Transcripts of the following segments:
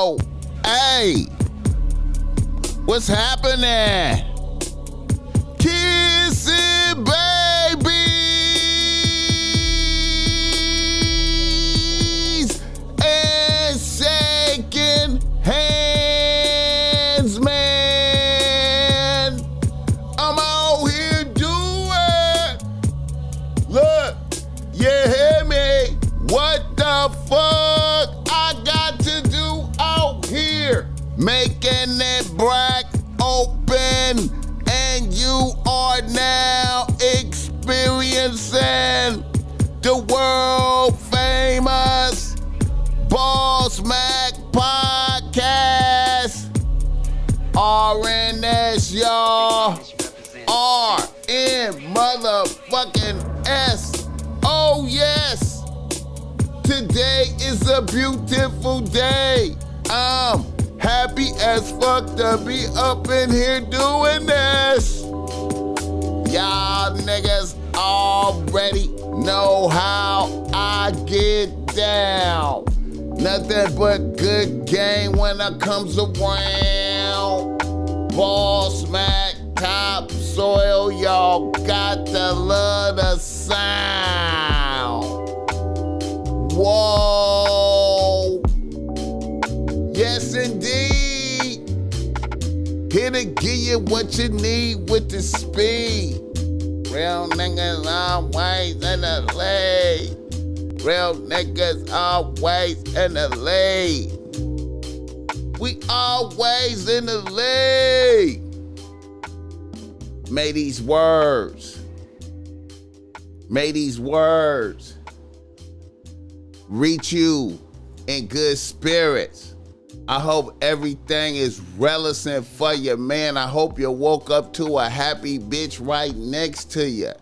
Yo, hey, what's happening? Kissing babies and shaking hands, man. I'm out here doing. Look, you hear me? What the fuck I got to do out here? Making it black open, and you are now experiencing the world famous BossMack podcast. RNS, y'all. RN motherfucking S. Oh, yes. Today is a beautiful day. I'm happy as fuck to be up in here doing this. Y'all niggas already know how I get down. Nothing but good game when it comes around. BossMack, topsoil, y'all got to love the sound. Whoa. Yes, indeed. Here to give you what you need with the speed. Real niggas always in the lead. Real niggas always in the lead. We always in the lead. May these words reach you in good spirits. I hope everything is relevant for you, man. I hope you woke up to a happy bitch right next to you.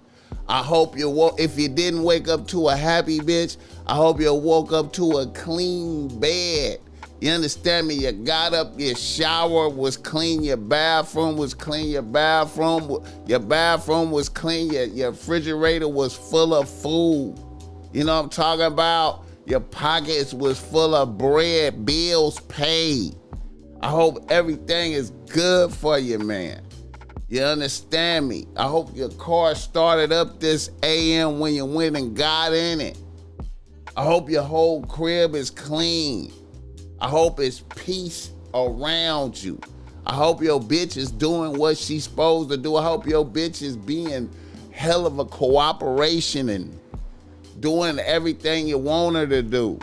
I hope you woke, if you didn't wake up to a happy bitch, I hope you woke up to a clean bed. You understand me? You got up, your shower was clean, your bathroom was clean, your bathroom was clean, your refrigerator was full of food. You know what I'm talking about? Your pockets was full of bread, bills paid. I hope everything is good for you, man. You understand me? I hope your car started up this AM when you went and got in it. I hope your whole crib is clean. I hope it's peace around you. I hope your bitch is doing what she's supposed to do. I hope your bitch is being hell of a cooperation and doing everything you want her to do.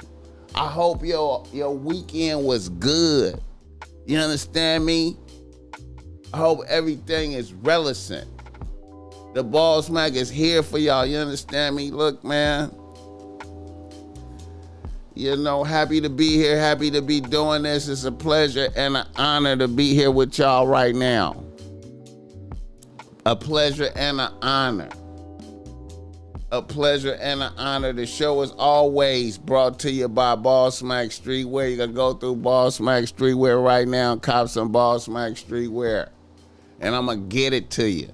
I hope your weekend was good. You understand me? I hope everything is relevant. The BossMack is here for y'all. You understand me? Look, man. You know, happy to be here. Happy to be doing this. It's a pleasure and an honor to be here with y'all right now. A pleasure and an honor. A pleasure and an honor. The show is always brought to you by BossMack Streetwear. You can go through BossMack Streetwear right now and cop some BossMack Streetwear. And I'm going to get it to you.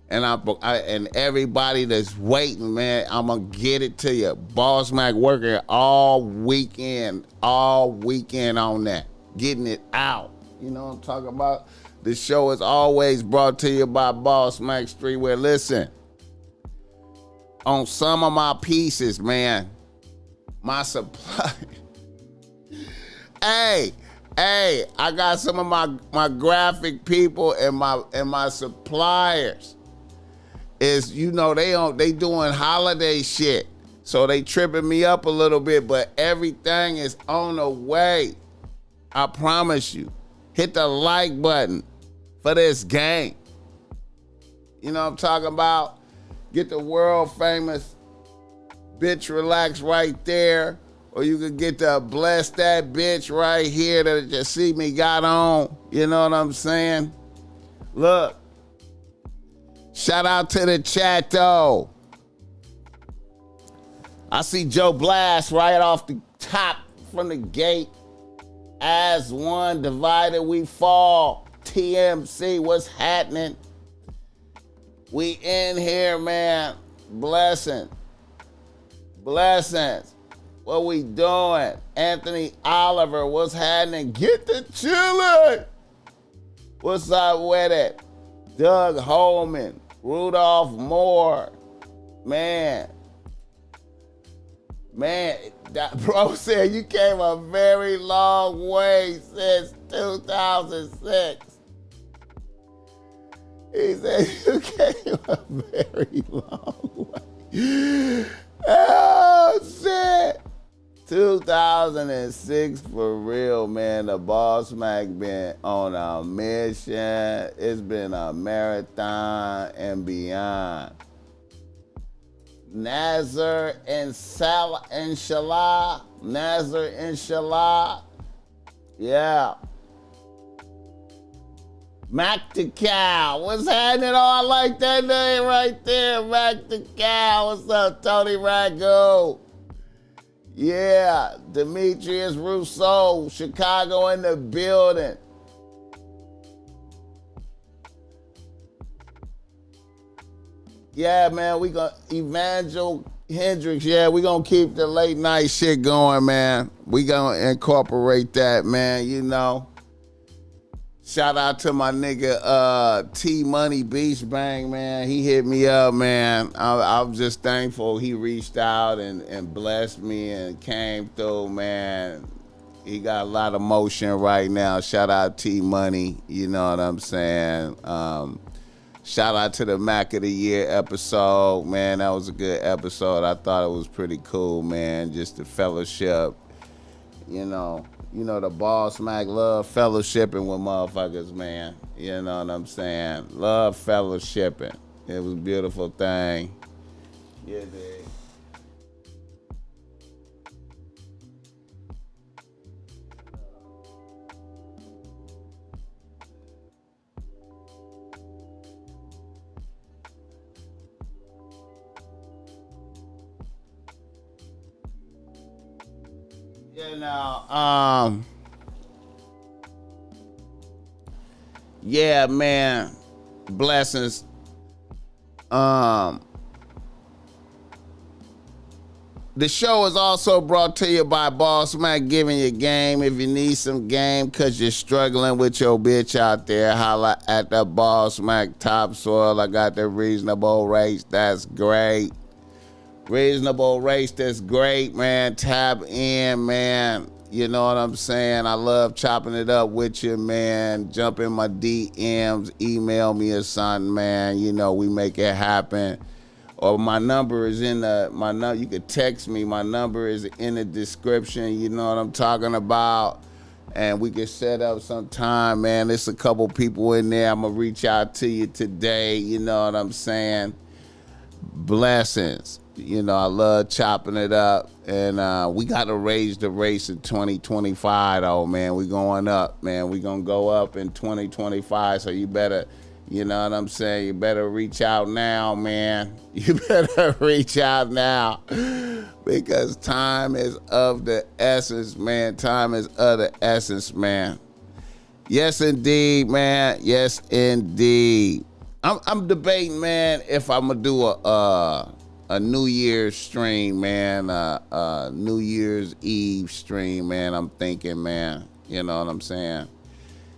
And and everybody that's waiting, man, I'm going to get it to you. BossMack working all weekend on that. Getting it out. You know what I'm talking about? The show is always brought to you by BossMack Streetwear. Listen. On some of my pieces, man, my supply. Hey, I got some of my graphic people and my suppliers. Is, you know, they doing holiday shit. So they tripping me up a little bit, but everything is on the way. I promise you. Hit the like button for this game. You know what I'm talking about? Get the world famous Bitch Relax right there. Or you could get the Bless That Bitch right here that you see me got on. You know what I'm saying? Look. Shout out to the chat though. I see Joe Blast right off the top from the gate. As one divided we fall. TMC, what's happening? We in here, man. Blessings. What we doing? Anthony Oliver, what's happening? Get the chillin'. What's up with it? Doug Holman, Rudolph Moore. Man, that bro said you came a very long way since 2006. He said you came a very long way. Oh, shit. 2006 for real, man. The BossMack been on a mission. It's been a marathon and beyond. Nazar Inshallah. Nazar Inshallah. Yeah. Mac the Cow. What's happening? Oh, I like that name right there. Mac the Cow. What's up, Tony Rago? Yeah. Demetrius Rousseau. Chicago in the building. Yeah, man, we gonna Evangel Hendricks. Yeah, we gonna keep the late night shit going, man. We gonna incorporate that, man. You know. Shout out to my nigga T Money Beach Bang, man. He hit me up, man. I'm just thankful he reached out and blessed me and came through, man. He got a lot of motion right now. Shout out T Money. You know what I'm saying? Shout out to the Mac of the Year episode, man. That was a good episode. I thought it was pretty cool, man. Just the fellowship, you know, the BossMack love fellowshipping with motherfuckers, man. You know what I'm saying? Love fellowshipping. It was a beautiful thing. Yeah, dude. You know, yeah, man, blessings. The show is also brought to you by BossMack, giving you game. If you need some game because you're struggling with your bitch out there, holla at the BossMack Topsoil. I got the reasonable rates. That's great. Reasonable rates, that's great, man. Tap in, man. You know what I'm saying? I love chopping it up with you, man. Jump in my DMs, email me or something, man. You know, we make it happen. Or my number is in you could text me. My number is in the description. You know what I'm talking about? And we can set up some time, man. There's a couple people in there. I'm going to reach out to you today. You know what I'm saying? Blessings. You know, I love chopping it up. And we got to raise the race in 2025, though, man. We going up, man. We going to go up in 2025. So you better, you know what I'm saying? You better reach out now, man. You better reach out now. Because time is of the essence, man. Time is of the essence, man. Yes, indeed, man. Yes, indeed. I'm debating, man, if I'm going to do a New Year's stream, man, a New Year's Eve stream, man. I'm thinking, man, you know what I'm saying?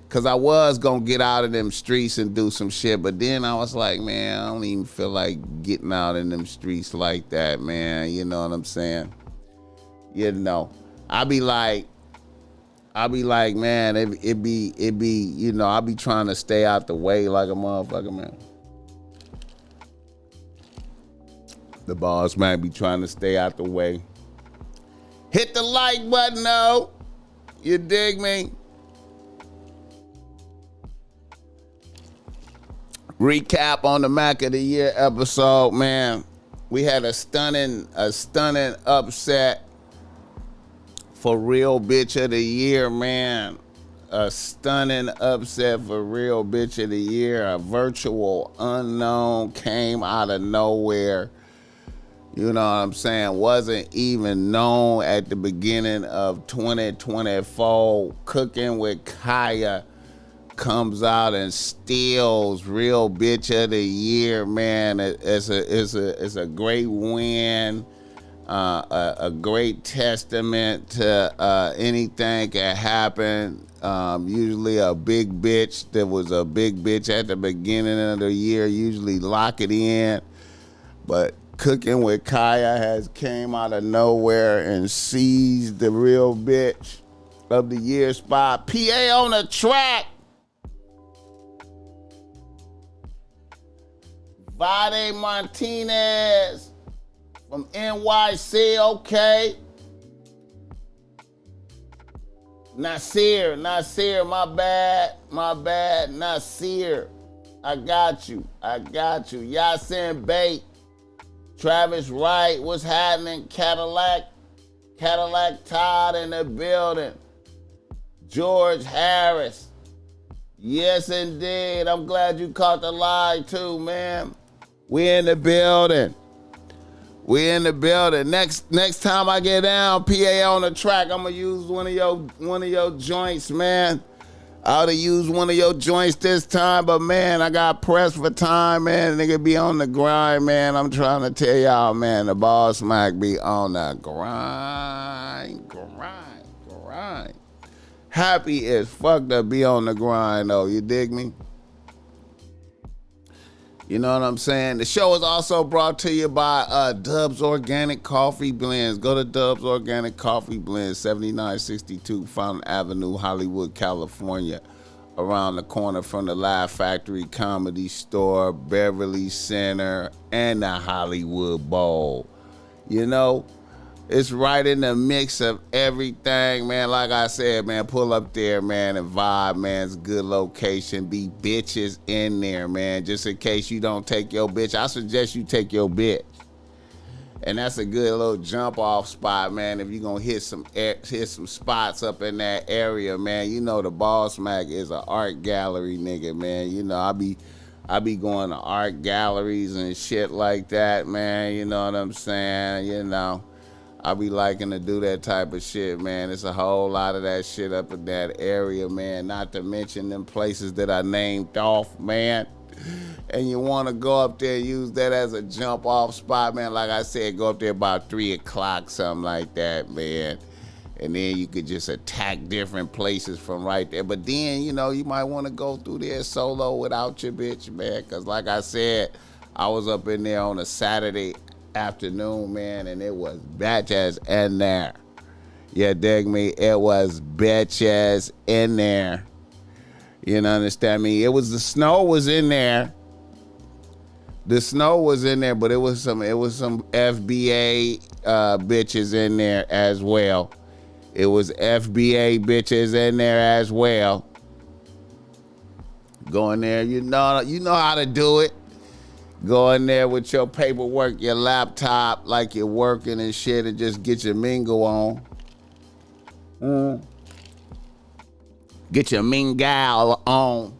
Because I was going to get out of them streets and do some shit, but then I was like, man, I don't even feel like getting out in them streets like that, man. You know what I'm saying? You know, I be like, man, it be, you know, I be trying to stay out the way like a motherfucker, man. The boss might be trying to stay out the way. Hit the like button, though. You dig me? Recap on the Mac of the Year episode, man. We had a stunning upset for Real Bitch of the Year, man. A stunning upset for Real Bitch of the Year. A virtual unknown came out of nowhere. You know what I'm saying? Wasn't even known at the beginning of 2024. Cooking with Kaya comes out and steals Real Bitch of the Year, man. It's a great win. a great testament to anything can happen. Usually a big bitch that was a big bitch at the beginning of the year usually lock it in. But Cooking with Kaya has came out of nowhere and seized the real bitch of the year spot. PA on the track. Vade Martinez from NYC, okay. Nasir, my bad, Nasir. I got you. Yasin Bate, Travis Wright, what's happening? Cadillac Todd in the building. George Harris. Yes, indeed. I'm glad you caught the live too, man. We in the building. Next time I get down, PA on the track, I'm gonna use one of your joints, man. I ought to use one of your joints this time, but man, I got pressed for time, man. Nigga be on the grind, man. I'm trying to tell y'all, man, the BossMack be on the grind. Happy as fuck to be on the grind, though. You dig me? You know what I'm saying? The show is also brought to you by Dubs Organic Coffee Blends. Go to Dubs Organic Coffee Blends, 7962 Fountain Avenue, Hollywood, California. Around the corner from the Laugh Factory Comedy Store, Beverly Center, and the Hollywood Bowl. You know, it's right in the mix of everything, man. Like I said, man, pull up there, man, and vibe, man. It's a good location. Be bitches in there, man. Just in case you don't take your bitch, I suggest you take your bitch. And that's a good little jump off spot, man. If you're gonna hit some spots up in that area, man. You know the BossMack is an art gallery nigga, man. You know, I be going to art galleries and shit like that, man. You know what I'm saying? You know, I be liking to do that type of shit, man. It's a whole lot of that shit up in that area, man. Not to mention them places that I named off, man. And you want to go up there and use that as a jump off spot, man. Like I said, go up there about 3 o'clock, something like that, man. And then you could just attack different places from right there. But then, you know, you might want to go through there solo without your bitch, man. Because like I said, I was up in there on a Saturday afternoon, man, and it was bitches in there. You dig me? It was bitches in there. You know, understand me? The snow was in there. The snow was in there, but it was some FBA bitches in there as well. It was FBA bitches in there as well. Go in there, you know how to do it. Go in there with your paperwork, your laptop, like you're working and shit, and just get your mingle on. Get your mingle on.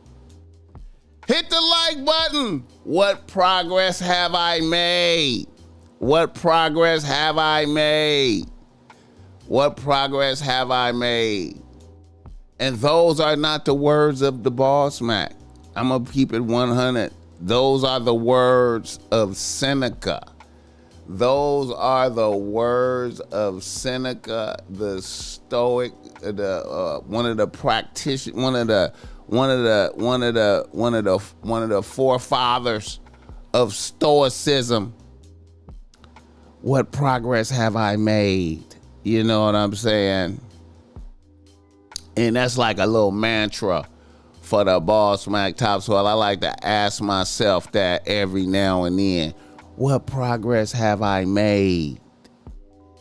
Hit the like button. What progress have I made? What progress have I made? What progress have I made? And those are not the words of the BossMack. I'm going to keep it 100. Those are the words of Seneca. Those are the words of Seneca, the Stoic, one of the forefathers of Stoicism. What progress have I made? You know what I'm saying? And that's like a little mantra for the BossMack Top 12. I like to ask myself that every now and then. What progress have I made?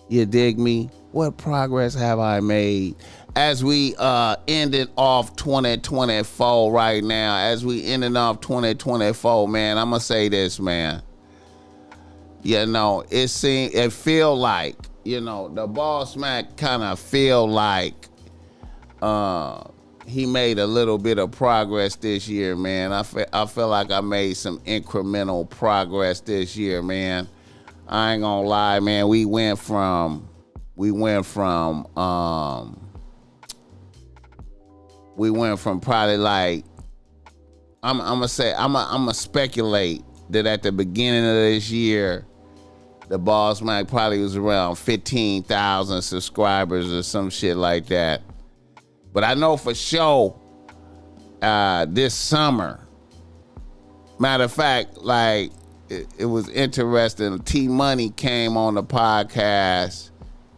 You dig me? What progress have I made? As we ended off 2024 right now, man, I'm going to say this, man. You know, it feel like, you know, the BossMack kind of feel like he made a little bit of progress this year, man. I feel like I made some incremental progress this year, man. I ain't gonna lie, man. We went from probably like, I'm gonna speculate that at the beginning of this year, The BossMack probably was around 15,000 subscribers or some shit like that. But I know for sure this summer, matter of fact, like it was interesting. T Money came on the podcast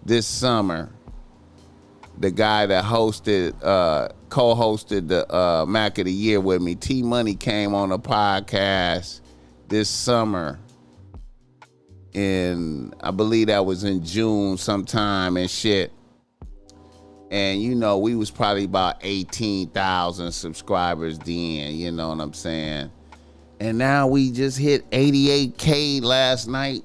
this summer. The guy that co-hosted the Mac of the Year with me, T Money came on the podcast this summer. I believe that was in June sometime and shit. And, you know, we was probably about 18,000 subscribers then, you know what I'm saying? And now we just hit 88K last night.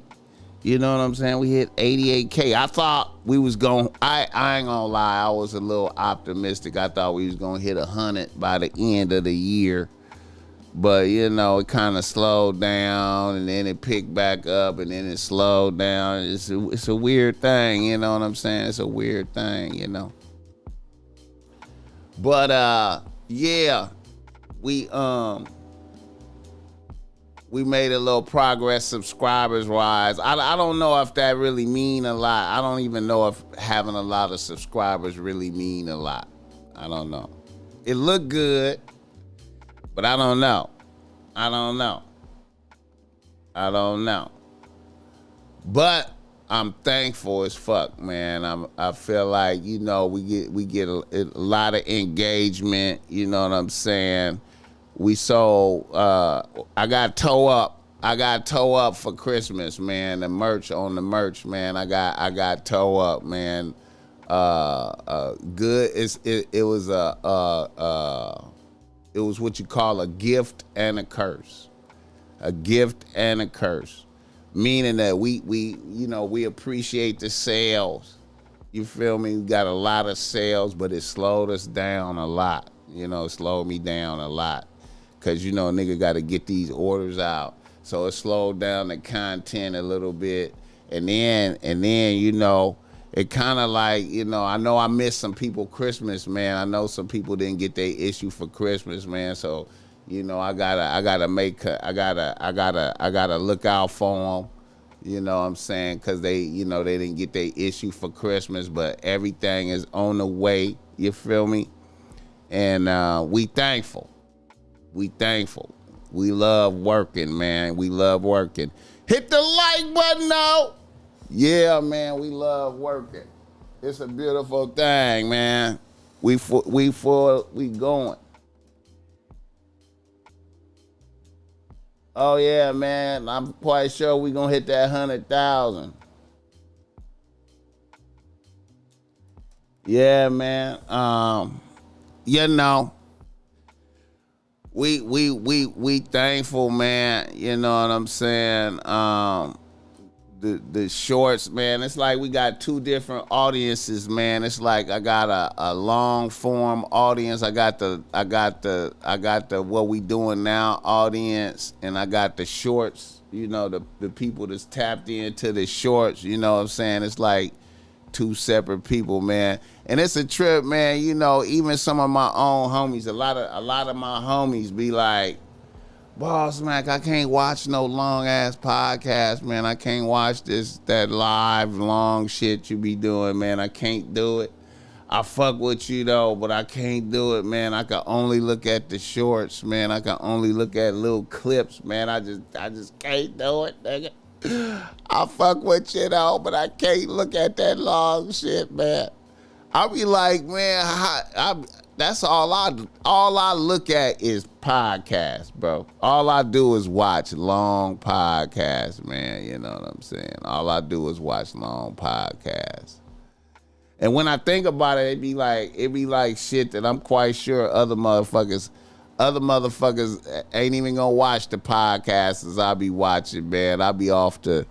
You know what I'm saying? We hit 88K. I thought we was going, I ain't gonna lie, I was a little optimistic. I thought we was gonna hit 100 by the end of the year. But, you know, it kind of slowed down, and then it picked back up, and then it slowed down. It's a weird thing, you know what I'm saying? It's a weird thing, you know. But, yeah, we made a little progress subscribers-wise. I don't know if that really mean a lot. I don't even know if having a lot of subscribers really mean a lot. I don't know. It looked good. But I don't know. But I'm thankful as fuck, man. I feel like, you know, we get a lot of engagement. You know what I'm saying? We sold. I got toe up for Christmas, man. The merch, man. I got toe up, man. Good. It was what you call a gift and a curse. A gift and a curse. Meaning that we appreciate the sales. You feel me? We got a lot of sales, but it slowed us down a lot. You know, it slowed me down a lot. Cause you know, nigga gotta get these orders out. So it slowed down the content a little bit. And then, you know, it kind of like, you know I missed some people Christmas, man. I know some people didn't get their issue for Christmas, man. So, you know, I gotta look out for them. You know what I'm saying? Cause they didn't get their issue for Christmas, but everything is on the way. You feel me? And we thankful. We love working, man. We love working. Hit the like button now. Yeah, man, we love working. It's a beautiful thing, man. We going. Oh yeah, man. I'm quite sure we gonna hit that 100,000. Yeah, man. You know. We thankful, man. You know what I'm saying? The shorts, man, it's like we got two different audiences, man. It's like I got a long form audience. I got the what we doing now audience, and I got the shorts, you know, the people that's tapped into the shorts, you know what I'm saying? It's like two separate people, man. And it's a trip, man. You know, even some of my own homies, a lot of my homies be like, BossMack, I can't watch no long ass podcast, man. I can't watch that live long shit you be doing, man. I can't do it. I fuck with you though, but I can't do it, man. I can only look at the shorts, man. I can only look at little clips, man. I just can't do it, nigga. I fuck with you though, but I can't look at that long shit, man. I be like, man, that's all I look at is podcasts, bro. All I do is watch long podcasts, man. You know what I'm saying? All I do is watch long podcasts. And when I think about it, it be like shit that I'm quite sure other motherfuckers ain't even gonna watch the podcasts as I be watching, man. I be off the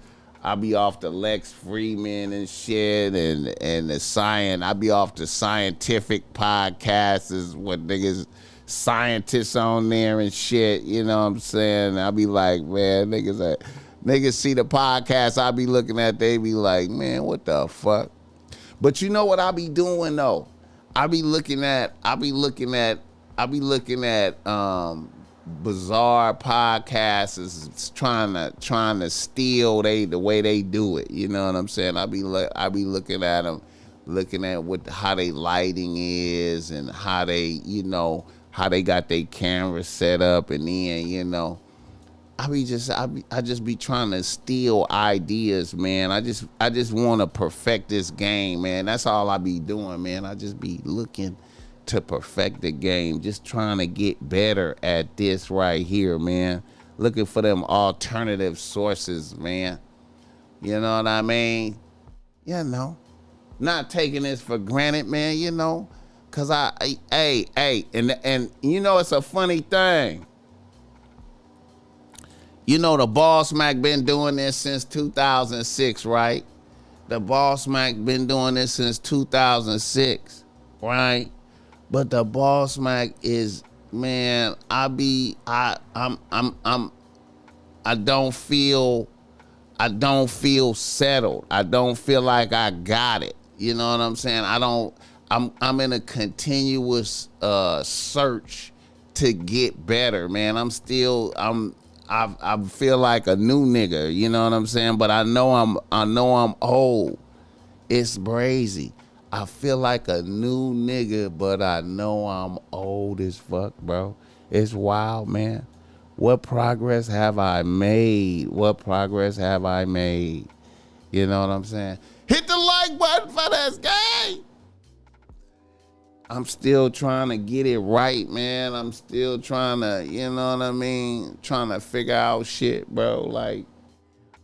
Lex Freeman and shit and the science. I be off the scientific podcasts is what niggas scientists on there and shit. You know what I'm saying? I be like, man, niggas see the podcast I be looking at, they be like, man, what the fuck? But you know what I be doing though? I be looking at bizarre podcasts is trying to steal the way they do it. You know what I'm saying? I be looking at them, looking at how they lighting is and how they how they got their camera set up, and then I just be trying to steal ideas, man. I just want to perfect this game, man. That's all I be doing, man. I just be looking to perfect the game, just trying to get better at this right here, man. Looking for them alternative sources, man. You know what I mean? Not taking this for granted, man. Cause and it's a funny thing. The BossMack been doing this since 2006, right? The BossMack been doing this since 2006, right? But the BossMack is, man, I don't feel settled. I don't feel like I got it. You know what I'm saying? I'm in a continuous search to get better, man. I feel like a new nigga, you know what I'm saying? But I know I'm old. It's crazy. I feel like a new nigga, but I know I'm old as fuck, bro. It's wild, man. What progress have I made? What progress have I made? You know what I'm saying? Hit the like button for this game. I'm still trying to get it right, man. I'm still trying to, you know what I mean? Trying to figure out shit, bro. Like,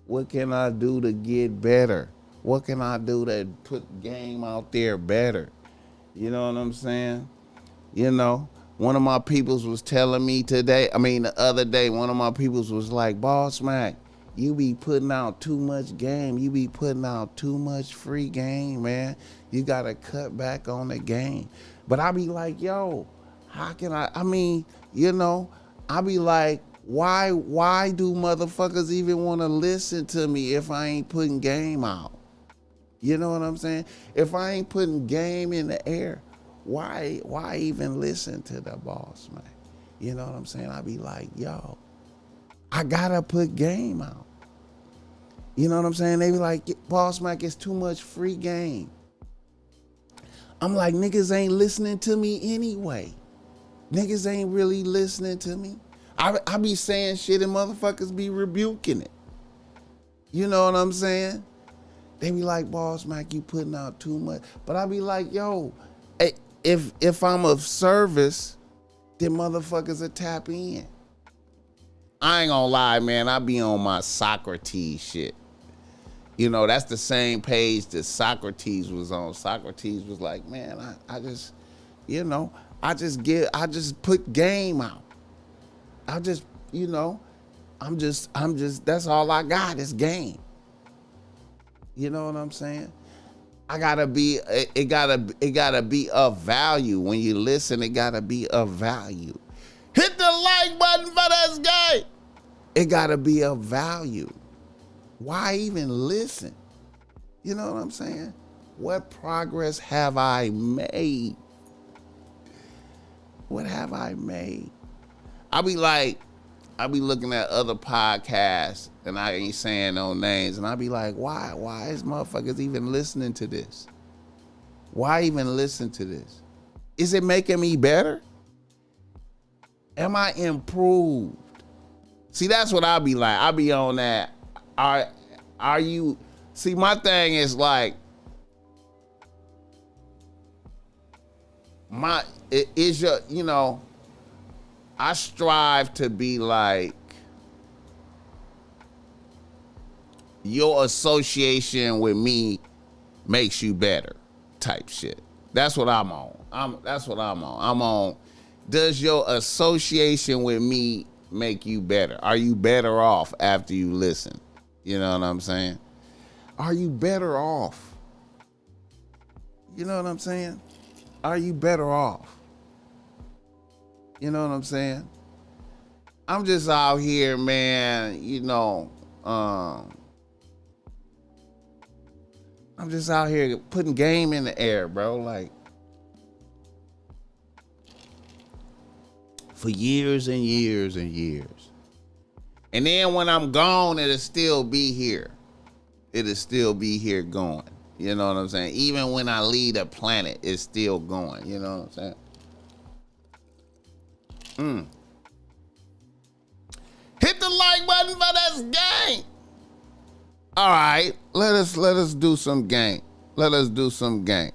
what can I do to get better? What can I do to put game out there better? You know what I'm saying? One of my peoples was telling me the other day, one of my peoples was like, BossMack, you be putting out too much game. You be putting out too much free game, man. You got to cut back on the game. But I be like, yo, how can I be like, why do motherfuckers even want to listen to me if I ain't putting game out? You know what I'm saying? If I ain't putting game in the air, why even listen to the BossMack? You know what I'm saying? I be like, yo, I gotta put game out. You know what I'm saying? They be like, BossMack, it's too much free game. I'm like, niggas ain't listening to me anyway. Niggas ain't really listening to me. I be saying shit and motherfuckers be rebuking it. You know what I'm saying? They be like, BossMack, you putting out too much. But I be like, yo, if I'm of service, then motherfuckers will tap in. I ain't gonna lie, man. I be on my Socrates shit. That's the same page that Socrates was on. Socrates was like, man, I just put game out. that's all I got is game. You know what I'm saying? It gotta be of value. When you listen, it gotta be of value. Hit the like button for this guy. It gotta be of value. Why even listen? You know what I'm saying? What progress have I made? What have I made? I be looking at other podcasts, and I ain't saying no names, and I be like, why is motherfuckers even listening to this? Why even listen to this? Is it making me better? Am I improved? See, that's what I be like. I be on that. Are you? See, my thing is like, I strive to be like, your association with me makes you better type shit. That's what I'm on. That's what I'm on. I'm on, does your association with me make you better? Are you better off after you listen? You know what I'm saying? Are you better off? You know what I'm saying? Are you better off? You know what I'm saying? I'm just out here, man, I'm just out here putting game in the air, bro. Like, for years and years and years. And then when I'm gone, it'll still be here. It'll still be here going. You know what I'm saying? Even when I leave the planet, it's still going. You know what I'm saying? Hit the like button for this game. All right, let us do some game. Let us do some game.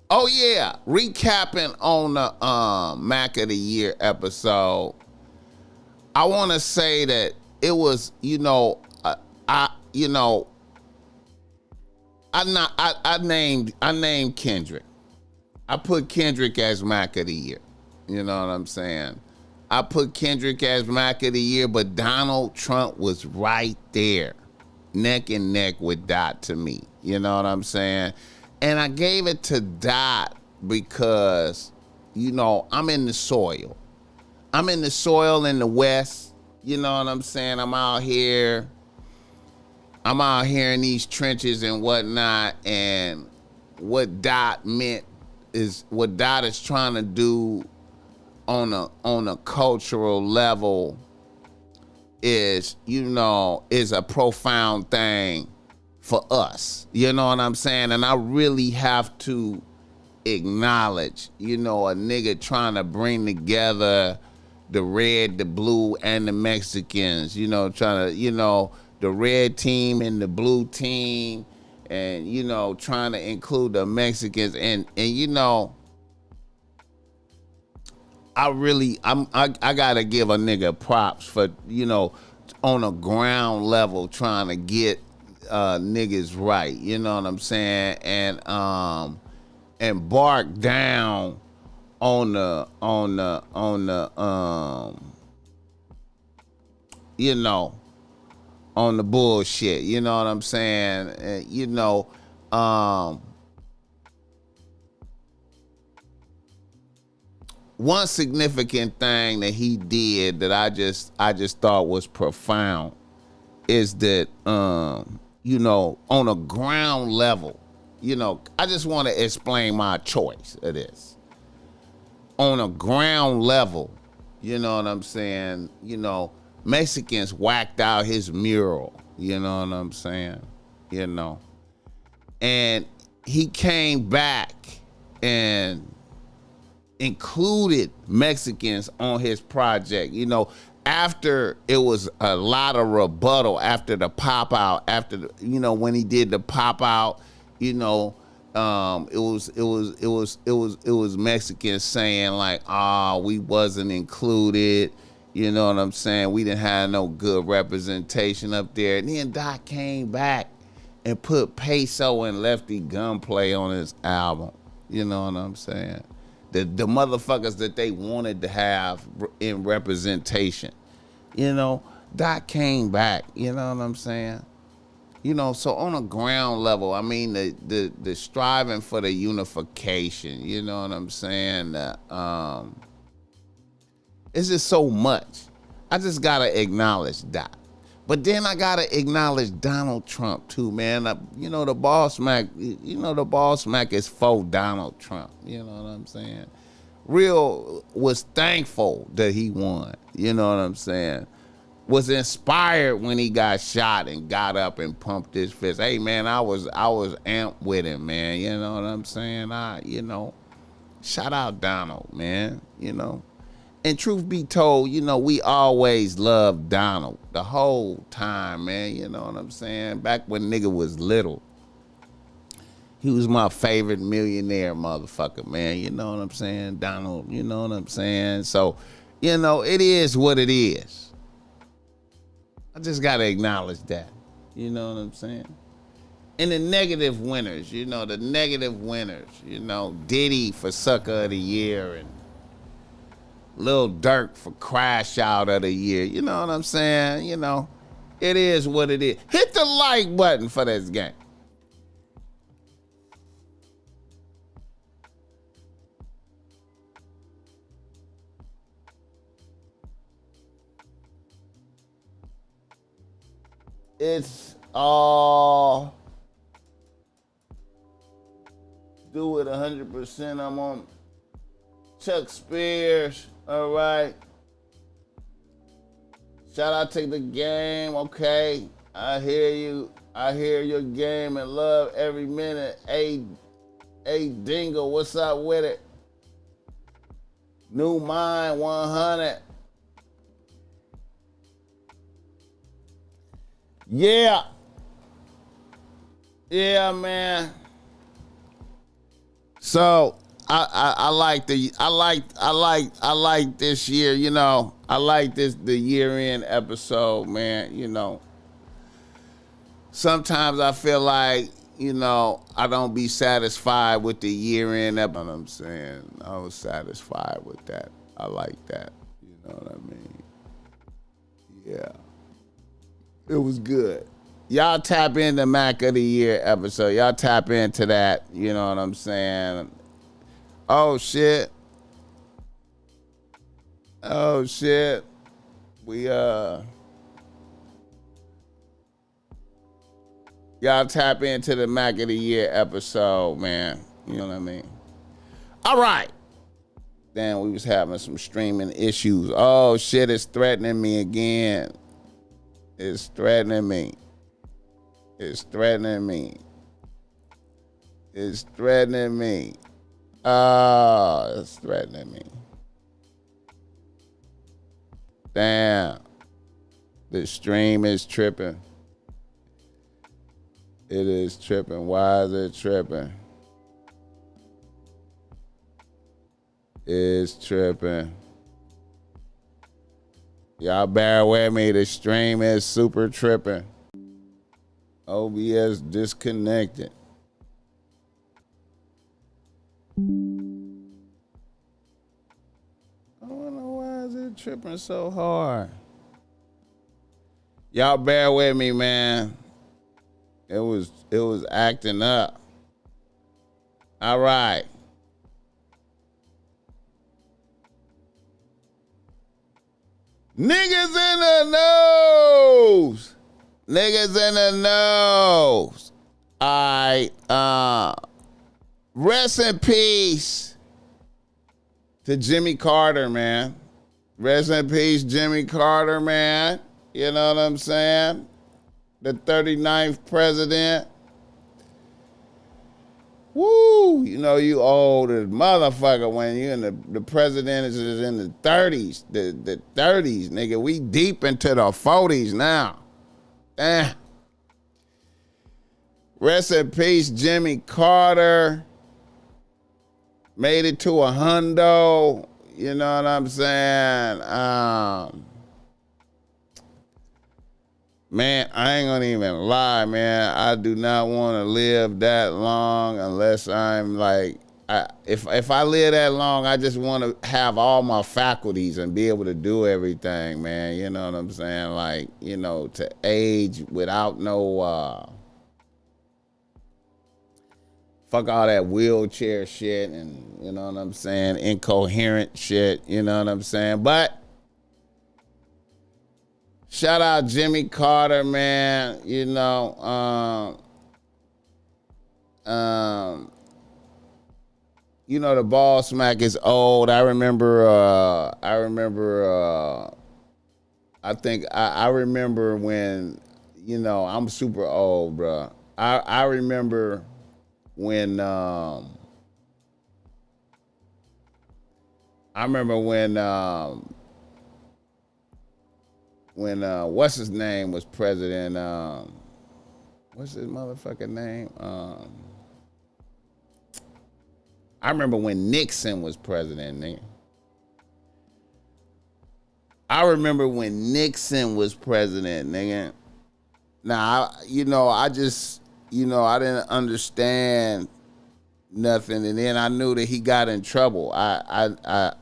Oh yeah, recapping on the Mac of the Year episode. I want to say that it was, I named Kendrick. I put Kendrick as Mac of the Year. You know what I'm saying? I put Kendrick as Mac of the Year, but Donald Trump was right there, neck and neck with Dot to me. You know what I'm saying? And I gave it to Dot because, I'm in the soil. I'm in the soil in the West. You know what I'm saying? I'm out here in these trenches and whatnot. And what Dot is trying to do on a cultural level is a profound thing for us. You know what I'm saying? And I really have to acknowledge, a nigga trying to bring together the red, the blue, and the Mexicans, the red team and the blue team, and, trying to include the Mexicans. And I gotta give a nigga props for, on a ground level trying to get niggas right. You know what I'm saying? And bark down on the bullshit. You know what I'm saying? One significant thing that he did that I just thought was profound is that on a ground level, I just want to explain my choice of this. On a ground level, you know what I'm saying? Mexicans whacked out his mural, you know what I'm saying? And he came back and included Mexicans on his project, after it was a lot of rebuttal after the pop out, when he did the pop out, it was Mexicans saying like, we wasn't included, you know what I'm saying? We didn't have no good representation up there. And then Doc came back and put Peso and Lefty Gunplay on his album. You know what I'm saying? The motherfuckers that they wanted to have in representation. Doc came back, you know what I'm saying? So on a ground level, I mean, the striving for the unification, you know what I'm saying? It's just so much. I just gotta acknowledge that. But then I gotta acknowledge Donald Trump too, man. The BossMack, the BossMack is for Donald Trump. You know what I'm saying? Real was thankful that he won. You know what I'm saying? Was inspired when he got shot and got up and pumped his fist. Hey man, I was amped with him, man. You know what I'm saying? Shout out Donald, man. And truth be told, we always loved Donald the whole time, man. You know what I'm saying? Back when nigga was little, he was my favorite millionaire motherfucker, man. You know what I'm saying? Donald, you know what I'm saying? So, it is what it is. I just got to acknowledge that. You know what I'm saying? And the negative winners, Diddy for Sucker of the Year and Lil Durk for Crash Out of the Year. You know what I'm saying? It is what it is. Hit the like button for this game. It's all do it 100%. I'm on Chuck Spears. All right. Shout out to the game. Okay. I hear you. I hear your game and love every minute. Hey, Dingle, what's up with it? New Mind 100. Yeah. Yeah, man. So I like this year, you know. I like the year-end episode, man, you know. Sometimes I feel like, you know, I don't be satisfied with the year-end episode. You know what I'm saying? I was satisfied with that. I like that. You know what I mean? Yeah. It was good. Y'all tap into Mac of the Year episode. Y'all tap into that. You know what I'm saying? Oh, shit. Oh, shit. We, y'all tap into the Mac of the Year episode, man. You know what I mean? All right. Then we was having some streaming issues. Oh, shit, it's threatening me again. It's threatening me. It's threatening me. It's threatening me. Oh, it's threatening me. Damn. The stream is tripping. It is tripping. Why is it tripping? It's tripping. Y'all bear with me. The stream is super tripping. OBS disconnected. I don't know why is it tripping so hard. Y'all bear with me, man. It was acting up. All right. Niggas in the nose. Niggas in the nose. All right. Rest in peace to Jimmy Carter, man. Rest in peace, Jimmy Carter, man. You know what I'm saying? The 39th president. Woo! You know you old as motherfucker when you in the president is in the 30s. The 30s, nigga. We deep into the 40s now. Damn. Rest in peace, Jimmy Carter. Made it to a hundo. You know what I'm saying? Man, I ain't gonna even lie, man. I do not want to live that long unless I'm like, if I live that long, I just want to have all my faculties and be able to do everything, man. You know what I'm saying? Like, you know, to age without no, fuck all that wheelchair shit and, you know what I'm saying, incoherent shit, you know what I'm saying? But shout out Jimmy Carter, man. You know, you know the BossMack is old. I remember when, you know, I'm super old, bro. I remember when what's his name was president, what's his motherfucking name? I remember when Nixon was president, nigga. I remember when Nixon was president, nigga. Now, I just, I didn't understand nothing, and then I knew that he got in trouble. I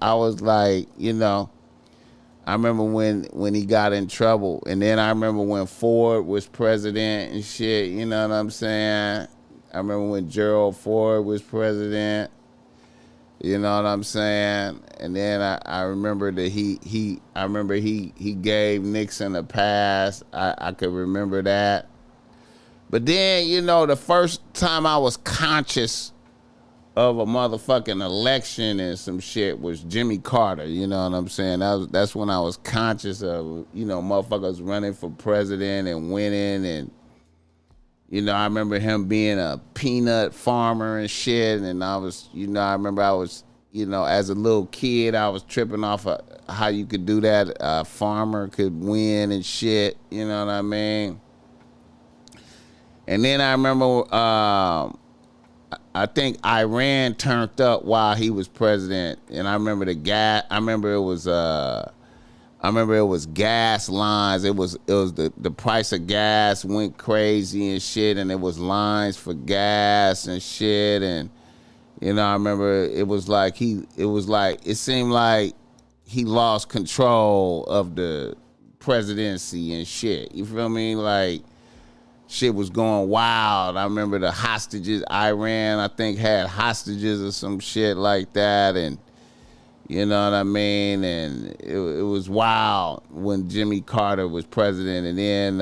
was like, I remember when he got in trouble, and then I remember when Ford was president and shit. You know what I'm saying? I remember when Gerald Ford was president. You know what I'm saying? And then I remember that he gave Nixon a pass. I could remember that. But then, the first time I was conscious of a motherfucking election and some shit was Jimmy Carter. You know what I'm saying? That's when I was conscious of, motherfuckers running for president and winning. And, I remember him being a peanut farmer and shit. And I was, I remember I was, as a little kid, I was tripping off of how you could do that. A farmer could win and shit. You know what I mean? And then I remember, I think Iran turned up while he was president, and I remember the gas. I remember it was gas lines. It was the price of gas went crazy and shit, and it was lines for gas and shit. And I remember it seemed like he lost control of the presidency and shit. You feel me? Like, shit was going wild. I remember the hostages. Iran, I think, had hostages or some shit like that. And you know what I mean? And it was wild when Jimmy Carter was president. And then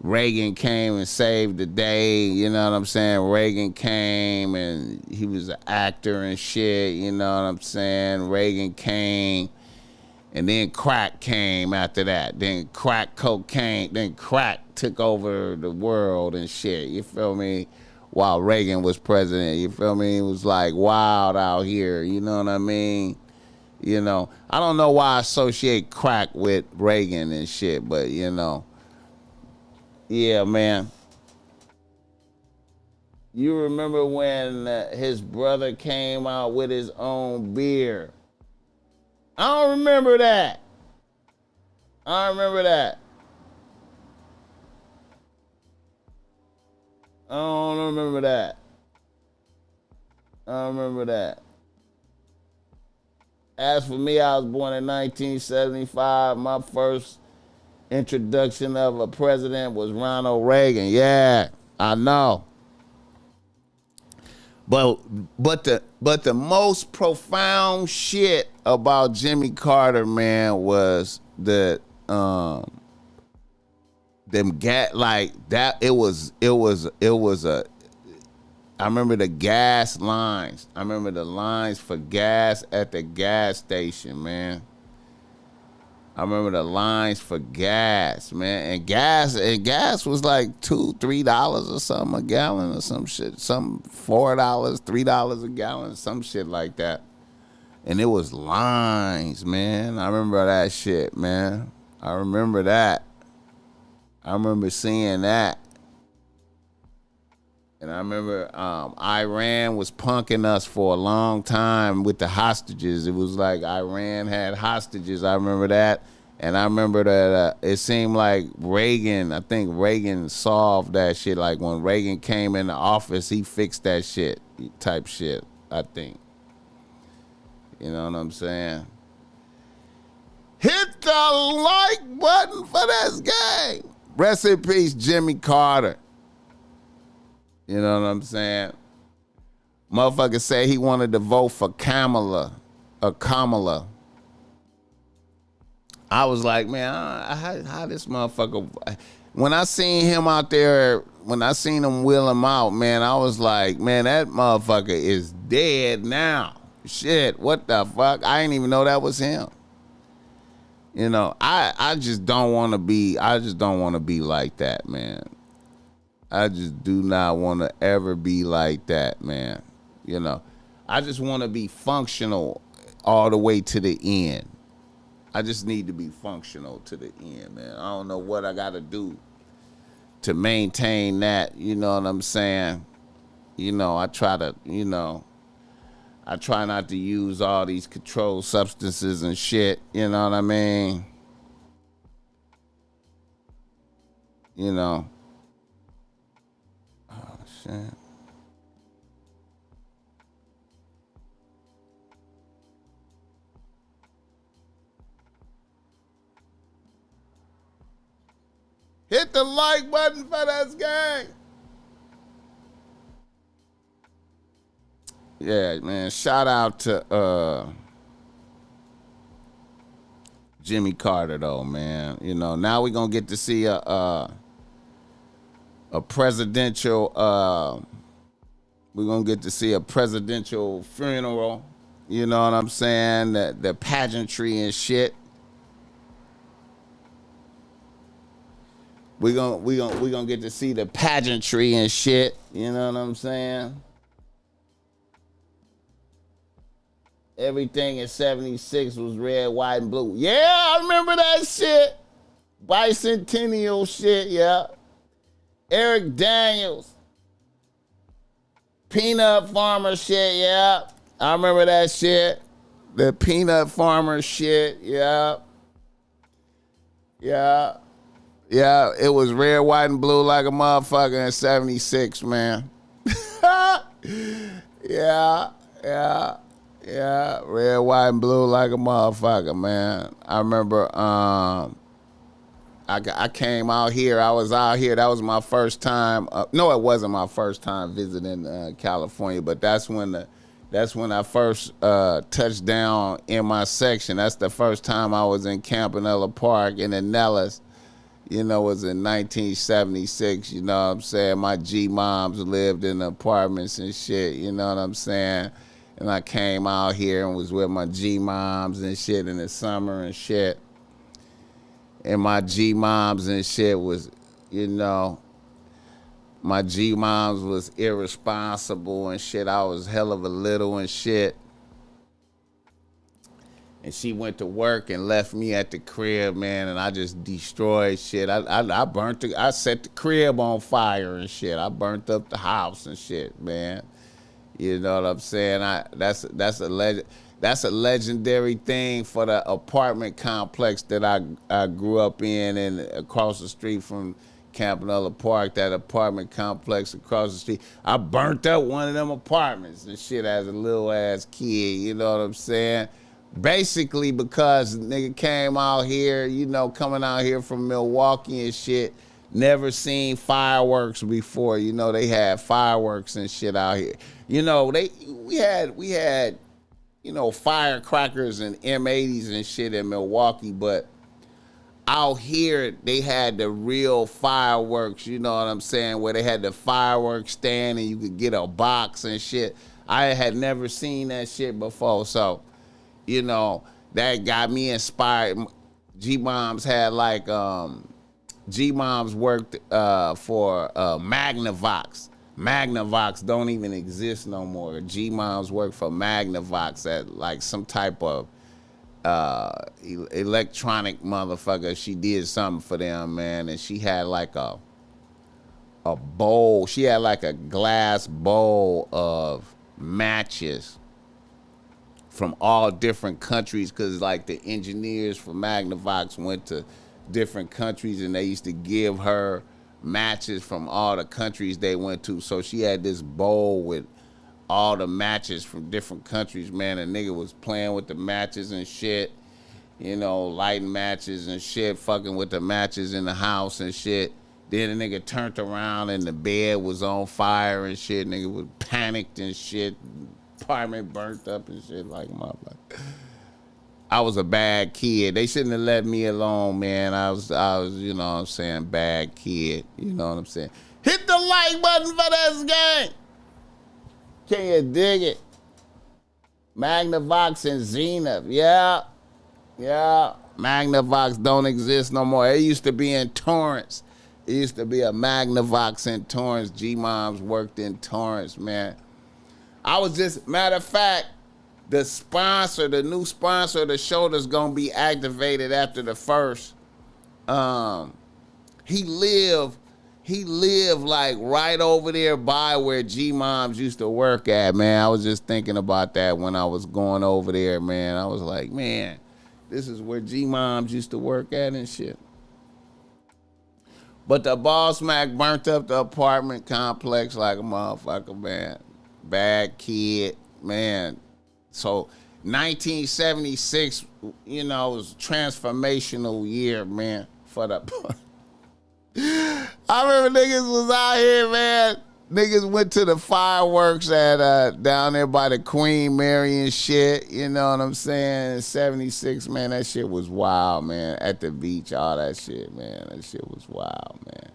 Reagan came and saved the day. You know what I'm saying? Reagan came and he was an actor and shit. You know what I'm saying? Reagan came. And then crack came after that. Then crack cocaine. Then crack took over the world and shit. You feel me? While Reagan was president. You feel me? It was like wild out here. You know what I mean? I don't know why I associate crack with Reagan and shit, but yeah, man. You remember when his brother came out with his own beer? I don't remember that. I don't remember that. I don't remember that. I don't remember that. As for me, I was born in 1975. My first introduction of a president was Ronald Reagan. Yeah, I know. But the most profound shit about Jimmy Carter, man, was that them like that. It was a. I remember the gas lines. I remember the lines for gas at the gas station, man. I remember the lines for gas, man, and gas was like $2-3 or something a gallon or some shit, some $4, $3 a gallon, some shit like that, and it was lines, man. I remember that shit, man. I remember that. I remember seeing that, and I remember Iran was punking us for a long time with the hostages. It was like Iran had hostages. I remember that. And I remember that it seemed like I think Reagan solved that shit. Like when Reagan came in the office, he fixed that shit, type shit, I think. You know what I'm saying? Hit the like button for this game. Rest in peace, Jimmy Carter. You know what I'm saying? Motherfucker said he wanted to vote for Kamala. I was like, man, how this motherfucker... When I seen him out there, when I seen him wheel him out, man, I was like, man, that motherfucker is dead now. Shit, what the fuck? I didn't even know that was him. I just don't want to be like that, man. I just do not want to ever be like that, man. I just want to be functional all the way to the end. I just need to be functional to the end, man. I don't know what I got to do to maintain that. You know what I'm saying? I try not to use all these controlled substances and shit. You know what I mean? Oh, shit. Hit the like button for this gang. Yeah, man. Shout out to Jimmy Carter, though, man. Now we're gonna get to see a presidential We're gonna get to see a presidential funeral. You know what I'm saying? The pageantry and shit. We gonna get to see the pageantry and shit. You know what I'm saying? Everything in 76 was red, white, and blue. Yeah, I remember that shit. Bicentennial shit, yeah. Eric Daniels. Peanut farmer shit, yeah. I remember that shit. The peanut farmer shit, yeah. Yeah. Yeah, it was red, white, and blue like a motherfucker in 76, man. Yeah. Red, white, and blue like a motherfucker, man. I remember I came out here. I was out here. That was my first time. No, it wasn't my first time visiting California, but that's when I first touched down in my section. That's the first time I was in Campanella Park in the Nellis. You know, it was in 1976, you know what I'm saying? My G-moms lived in apartments and shit, you know what I'm saying? And I came out here and was with my G-moms and shit in the summer and shit. And my G-moms and shit was, you know, my G-moms was irresponsible and shit. I was hell of a little and shit. And she went to work and left me at the crib, man, and I just destroyed shit. I set the crib on fire and shit. I burnt up the house and shit, man. You know what I'm saying? That's a legendary thing for the apartment complex that I grew up in and across the street from Campanella Park, that apartment complex across the street. I burnt up one of them apartments and shit as a little ass kid, you know what I'm saying? Basically because nigga came out here, you know, coming out here from Milwaukee and shit, never seen fireworks before. You know, they had fireworks and shit out here. You know, we had, you know, firecrackers and M80s and shit in Milwaukee, but out here they had the real fireworks, you know what I'm saying, where they had the fireworks stand and you could get a box and shit. I had never seen that shit before, so you know, that got me inspired. G-Moms had like, G-Moms worked for Magnavox. Magnavox don't even exist no more. G-Moms worked for Magnavox at like some type of electronic motherfucker. She did something for them, man, and she had like a bowl. She had like a glass bowl of matches from all different countries, because like the engineers for Magnavox went to different countries and they used to give her matches from all the countries they went to. So she had this bowl with all the matches from different countries, man. A nigga was playing with the matches and shit, you know, lighting matches and shit, fucking with the matches in the house and shit. Then a nigga turned around and the bed was on fire and shit. Nigga was panicked and shit. Apartment burnt up and shit like motherfucker. I was a bad kid. They shouldn't have let me alone, man. I was, you know what I'm saying, bad kid. You know what I'm saying? Hit the like button for this game. Can you dig it? Magnavox and Zenith. Yeah. Magnavox don't exist no more. It used to be in Torrance. It used to be a Magnavox in Torrance. G-Moms worked in Torrance, man. I was just, matter of fact, the new sponsor of the show that's gonna be activated after the first, he lived like right over there by where G-Moms used to work at, man. I was just thinking about that when I was going over there, man. I was like, man, this is where G-Moms used to work at and shit. But the BossMack burnt up the apartment complex like a motherfucker, man. Bad kid, man. So 1976, you know, was a transformational year, man, for the... I remember niggas was out here, man. Niggas went to the fireworks at down there by the Queen Mary and shit, you know what I'm saying? 76, man, that shit was wild, man. At the beach, all that shit, man. That shit was wild, man.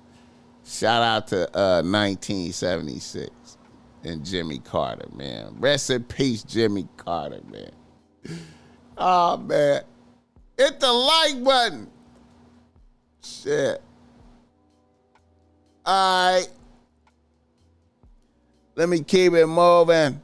Shout out to 1976. and Jimmy Carter, man. Rest in peace, Jimmy Carter, man. Oh, man. Hit the like button. Shit. All right. Let me keep it moving.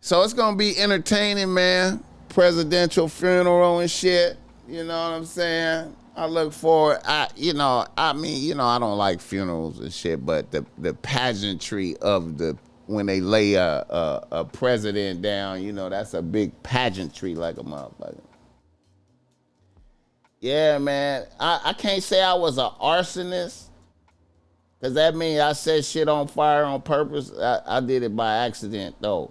So it's going to be entertaining, man. Presidential funeral and shit. You know what I'm saying? I look forward. I don't like funerals and shit, but the pageantry of when they lay a president down, you know, that's a big pageantry like a motherfucker. Yeah, man. I can't say I was an arsonist, because that means I set shit on fire on purpose. I did it by accident, though.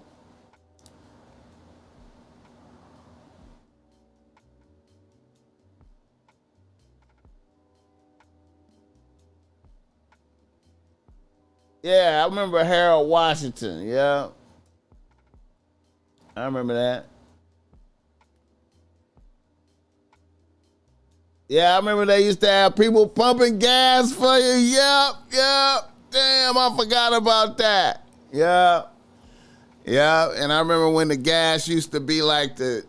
Yeah, I remember Harold Washington. Yeah. I remember that. Yeah, I remember they used to have people pumping gas for you. Yep. Damn, I forgot about that. Yeah. And I remember when the gas used to be like a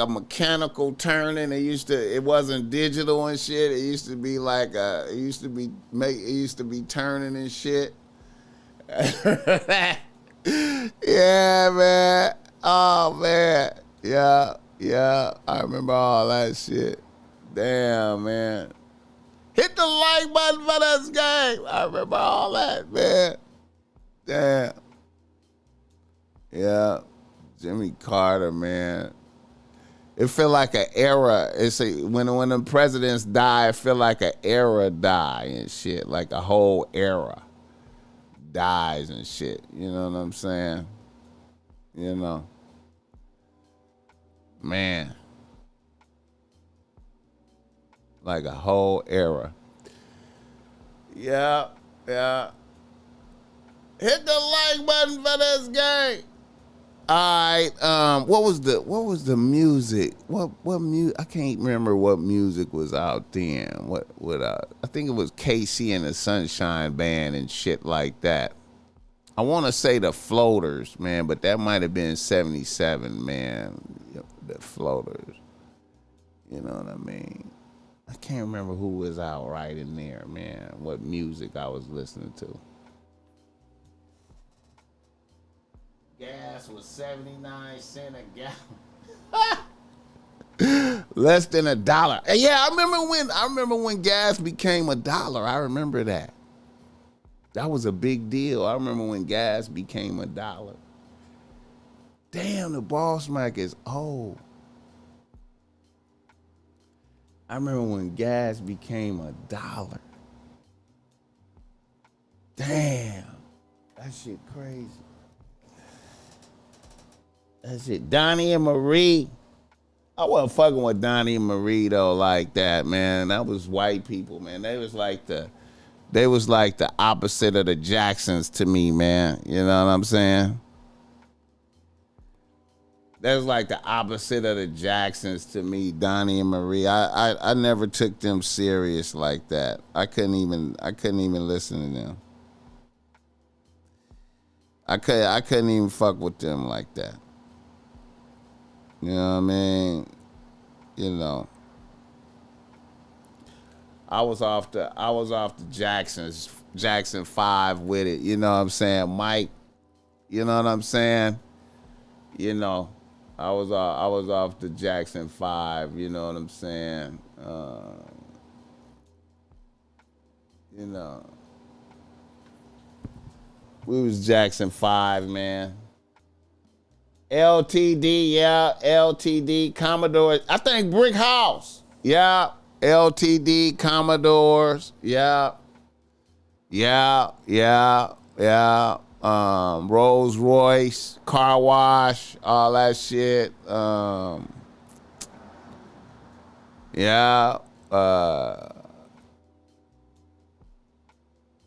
mechanical turning. It wasn't digital and shit. It used to be turning and shit. Yeah, man. Oh, man. Yeah. I remember all that shit. Damn, man. Hit the like button for this game. I remember all that, man. Damn. Yeah. Jimmy Carter, man. It feel like an era. When the presidents die, it feel like an era die and shit. Like a whole era dies and shit. You know what I'm saying? You know. Man. Like a whole era. Yeah. Hit the like button for this game. All right. What was the music? What music? I can't remember what music was out then. I think it was Casey and the Sunshine Band and shit like that. I want to say the Floaters, man, but that might have been 77, man. The Floaters. You know what I mean? I can't remember who was out right in there, man. What music I was listening to. Gas was 79 cents a gallon. Less than $1. Yeah, I remember when gas became $1. I remember that. That was a big deal. I remember when gas became $1. Damn, the BossMack is old. I remember when gas became $1. Damn. That shit crazy. That shit. Donnie and Marie. I wasn't fucking with Donnie and Marie though like that, man. That was white people, man. They was like the opposite of the Jacksons to me, man. You know what I'm saying? That was like the opposite of the Jacksons to me, Donnie and Marie. I never took them serious like that. I couldn't even listen to them. I couldn't even fuck with them like that. You know what I mean? You know. I was off the Jackson 5 with it. You know what I'm saying? Mike. You know what I'm saying? You know. I was off the Jackson 5, you know what I'm saying? You know. We was Jackson 5, man. LTD, yeah, LTD, Commodore. I think Brick House. Yeah, LTD, Commodores. Yeah. Rolls Royce, car wash, all that shit. And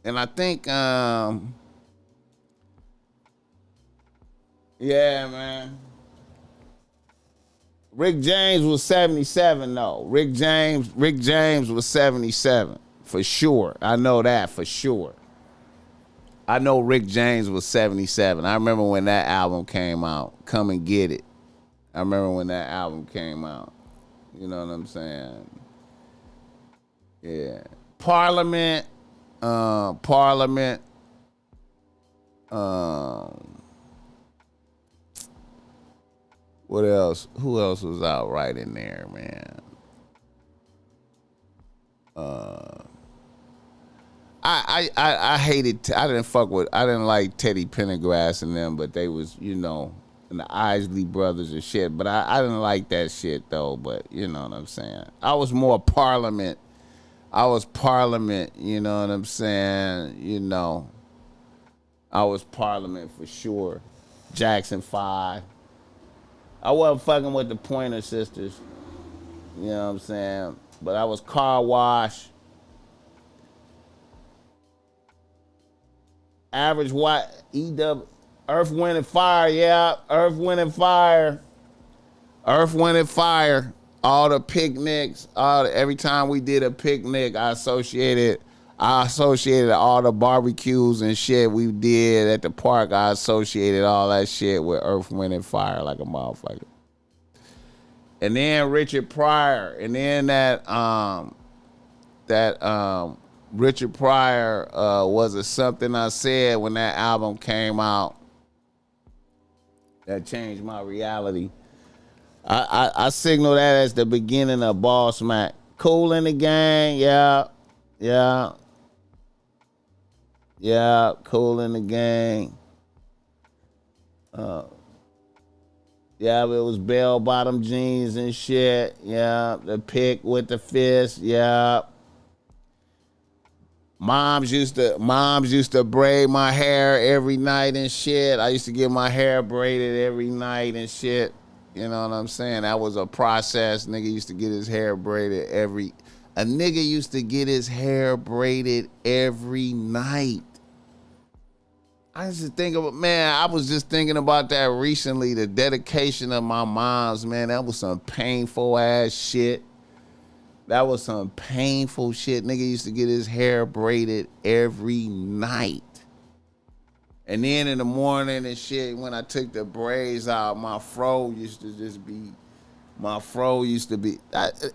I think, yeah, man. Rick James was 77 though. Rick James was 77 for sure. I know that for sure. I know Rick James was 77. I remember when that album came out. Come and Get It. I remember when that album came out. You know what I'm saying? Yeah. Parliament. Parliament. What else? Who else was out right in there, man? I hated. I didn't fuck with. I didn't like Teddy Pendergrass and them, but they was, you know, and the Isley Brothers and shit. But I didn't like that shit though. But you know what I'm saying. I was more Parliament. I was Parliament. You know what I'm saying. You know, I was Parliament for sure. Jackson 5. I wasn't fucking with the Pointer Sisters. You know what I'm saying. But I was Car Wash. Average White, EW, Earth, Wind, and Fire, yeah. Earth, Wind, and Fire. Earth, Wind, and Fire. All the picnics, every time we did a picnic, I associated all the barbecues and shit we did at the park. I associated all that shit with Earth, Wind, and Fire like a motherfucker. And then Richard Pryor, and then that Richard Pryor was Something I Said when that album came out. That changed my reality. I signal that as the beginning of BossMack. Cool in the Gang, yeah. Cool in the Gang. Yeah, it was bell bottom jeans and shit. Yeah, the pick with the fist. Yeah. Moms used to braid my hair every night and shit. I used to get my hair braided every night and shit. You know what I'm saying? That was a process. Nigga used to get his hair braided every night. I used to think about, man, I was just thinking about that recently, the dedication of my moms, man. That was some painful ass shit. That was some painful shit. Nigga used to get his hair braided every night. And then in the morning and shit, when I took the braids out, my fro used to be.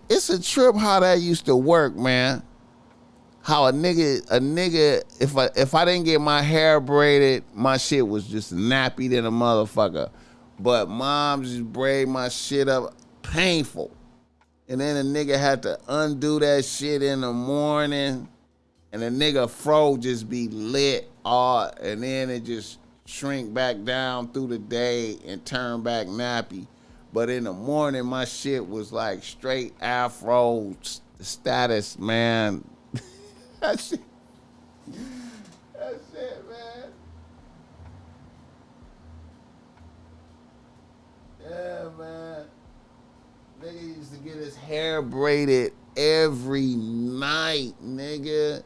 It's a trip how that used to work, man. How a nigga, if I didn't get my hair braided, my shit was just nappy than a motherfucker. But moms just braid my shit up, painful. And then a nigga had to undo that shit in the morning, and the nigga fro just be lit all, and then it just shrink back down through the day and turn back nappy. But in the morning, my shit was like straight afro status, man. That shit, man. Yeah, man. Nigga used to get his hair braided every night, nigga.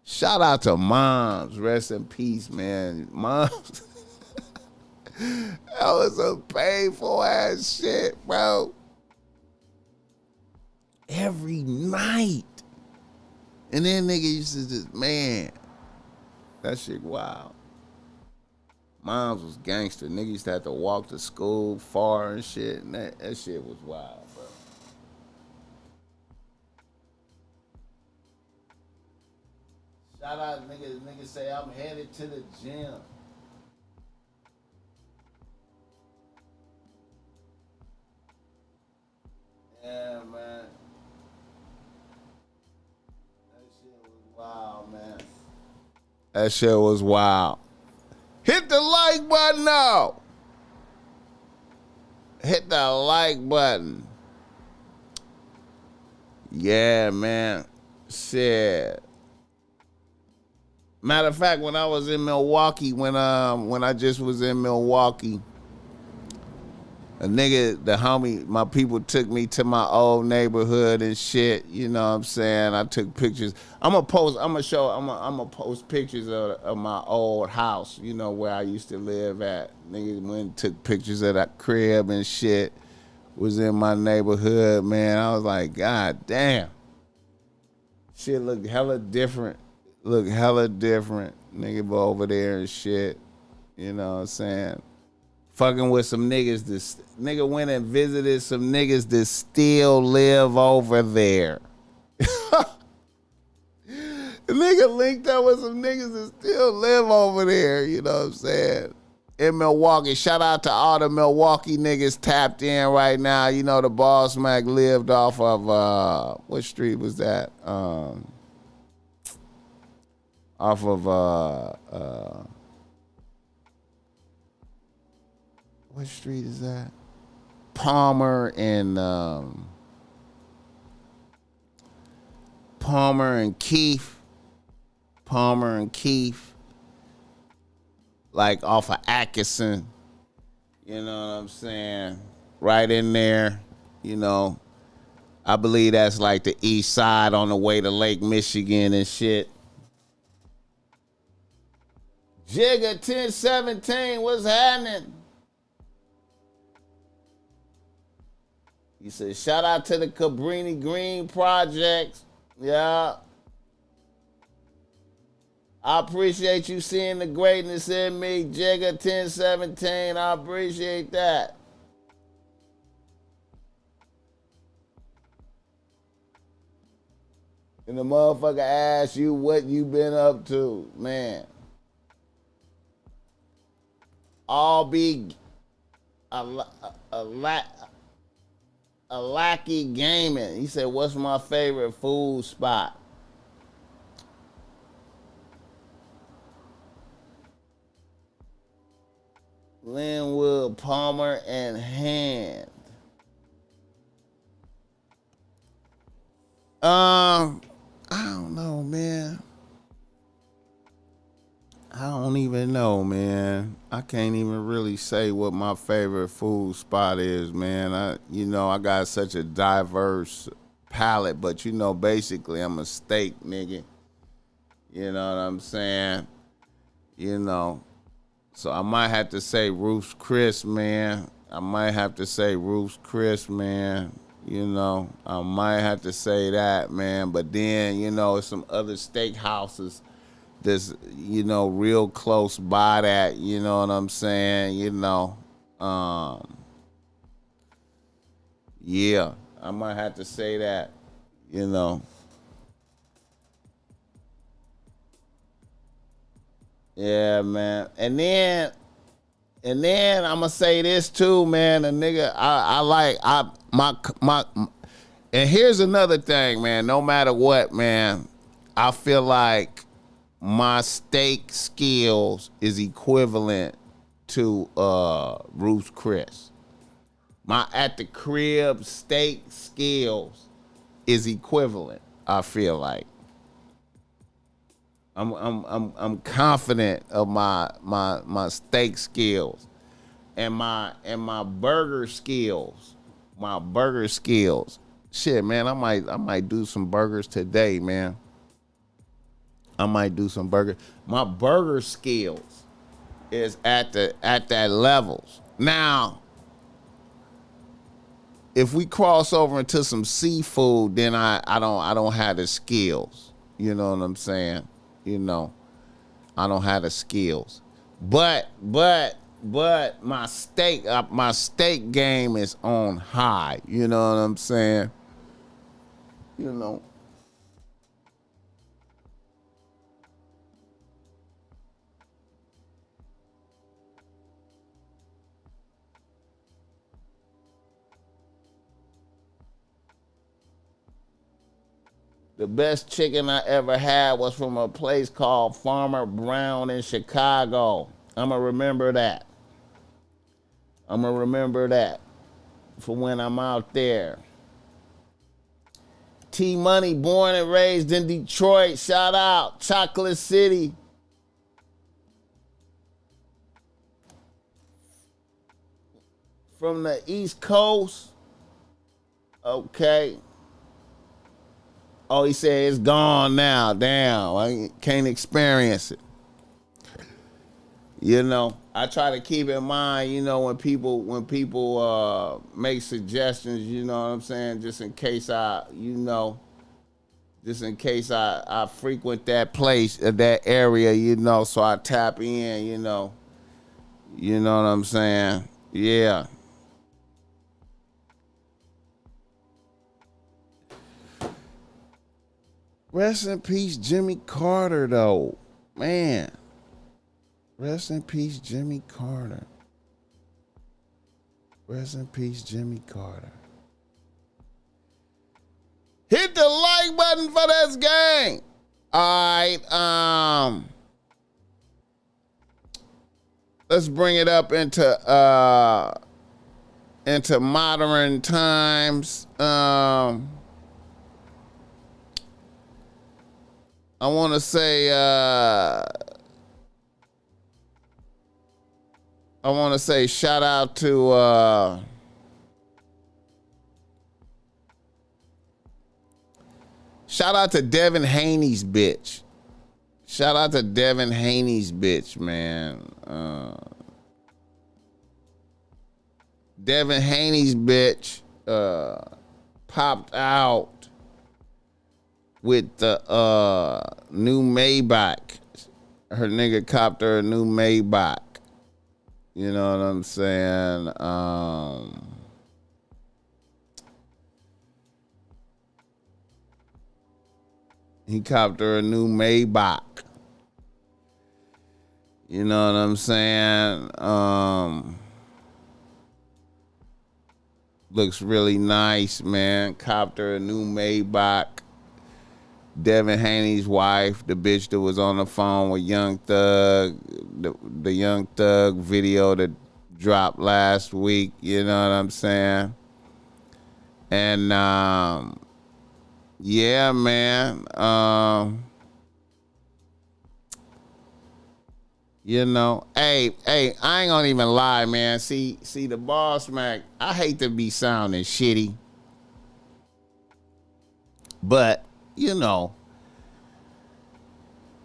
Shout out to moms. Rest in peace, man. Moms. That was some painful ass shit, bro. Every night. And then nigga used to just, man, that shit wild. Moms was gangster. Nigga used to have to walk to school far and shit. And that shit was wild, bro. Shout out niggas say I'm headed to the gym. Yeah, man. That shit was wild, man. That shit was wild. Hit the like button now. Hit the like button. Yeah, man. Shit. Matter of fact, when I was in Milwaukee, when I just was in Milwaukee, a nigga, the homie, my people took me to my old neighborhood and shit. You know what I'm saying? I took pictures. I'm gonna post pictures of my old house, you know, where I used to live at. Nigga went and took pictures of that crib and shit. Was in my neighborhood, man. I was like, God damn. Shit look hella different. Look hella different. Nigga be over there and shit. You know what I'm saying? Fucking with some niggas nigga went and visited some niggas that still live over there. The nigga linked up with some niggas that still live over there, you know what I'm saying? In Milwaukee. Shout out to all the Milwaukee niggas tapped in right now. You know the BossMack lived off of what street was that? Off of what street is that? Palmer and Keith. Palmer and Keith. Like off of Atkinson. You know what I'm saying? Right in there. You know. I believe that's like the east side on the way to Lake Michigan and shit. Jigga 1017, what's happening? He said, shout out to the Cabrini Green Projects. Yeah. I appreciate you seeing the greatness in me, Jigga 1017. I appreciate that. And the motherfucker asked you what you been up to, man. All be a lackey gaming. He said, what's my favorite food spot? Linwood, Palmer, and Hand. I don't know, man. I don't even know, man. I can't even really say what my favorite food spot is, man. I got such a diverse palate, but basically I'm a steak nigga. You know what I'm saying? So I might have to say Ruth's Chris, man. I might have to say Ruth's Chris, man. I might have to say that, man. But then, some other steakhouses that's, real close by that, you know what I'm saying? Yeah, I might have to say that, Yeah, man. And then I'm gonna say this too, man. A nigga, and here's another thing, man. No matter what, man, I feel like my steak skills is equivalent to Ruth's Chris. My at the crib steak skills is equivalent. I feel like I'm confident of my steak skills and my burger skills. My burger skills. Shit, man, I might do some burgers today, man. I might do some burgers. My burger skills is at that levels. Now, if we cross over into some seafood, then I don't have the skills. You know what I'm saying? I don't have the skills. But my steak game is on high. You know what I'm saying? The best chicken I ever had was from a place called Farmer Brown in Chicago. I'ma remember that. For when I'm out there. T Money, born and raised in Detroit. Shout out. Chocolate City. From the East Coast. Okay. Oh, he said it's gone now. Damn, I can't experience it. I try to keep in mind, when people make suggestions, you know what I'm saying, just in case just in case I frequent that place, that area, you know, so I tap in, you know. You know what I'm saying? Yeah. Rest in peace, Jimmy Carter, though. Man. Rest in peace, Jimmy Carter. Rest in peace, Jimmy Carter. Hit the like button for this gang. All right, let's bring it up into modern times. I want to say shout out to Devin Haney's bitch. Shout out to Devin Haney's bitch, man. Devin Haney's bitch popped out with the new Maybach. Her nigga copped her a new Maybach. You know what I'm saying? He copped her a new Maybach. You know what I'm saying? Looks really nice, man. Copped her a new Maybach. Devin Haney's wife, the bitch that was on the phone with Young Thug, the Young Thug video that dropped last week, you know what I'm saying? And yeah, man. You know, hey, I ain't gonna even lie, man. See the BossMack, I hate to be sounding shitty, but you know,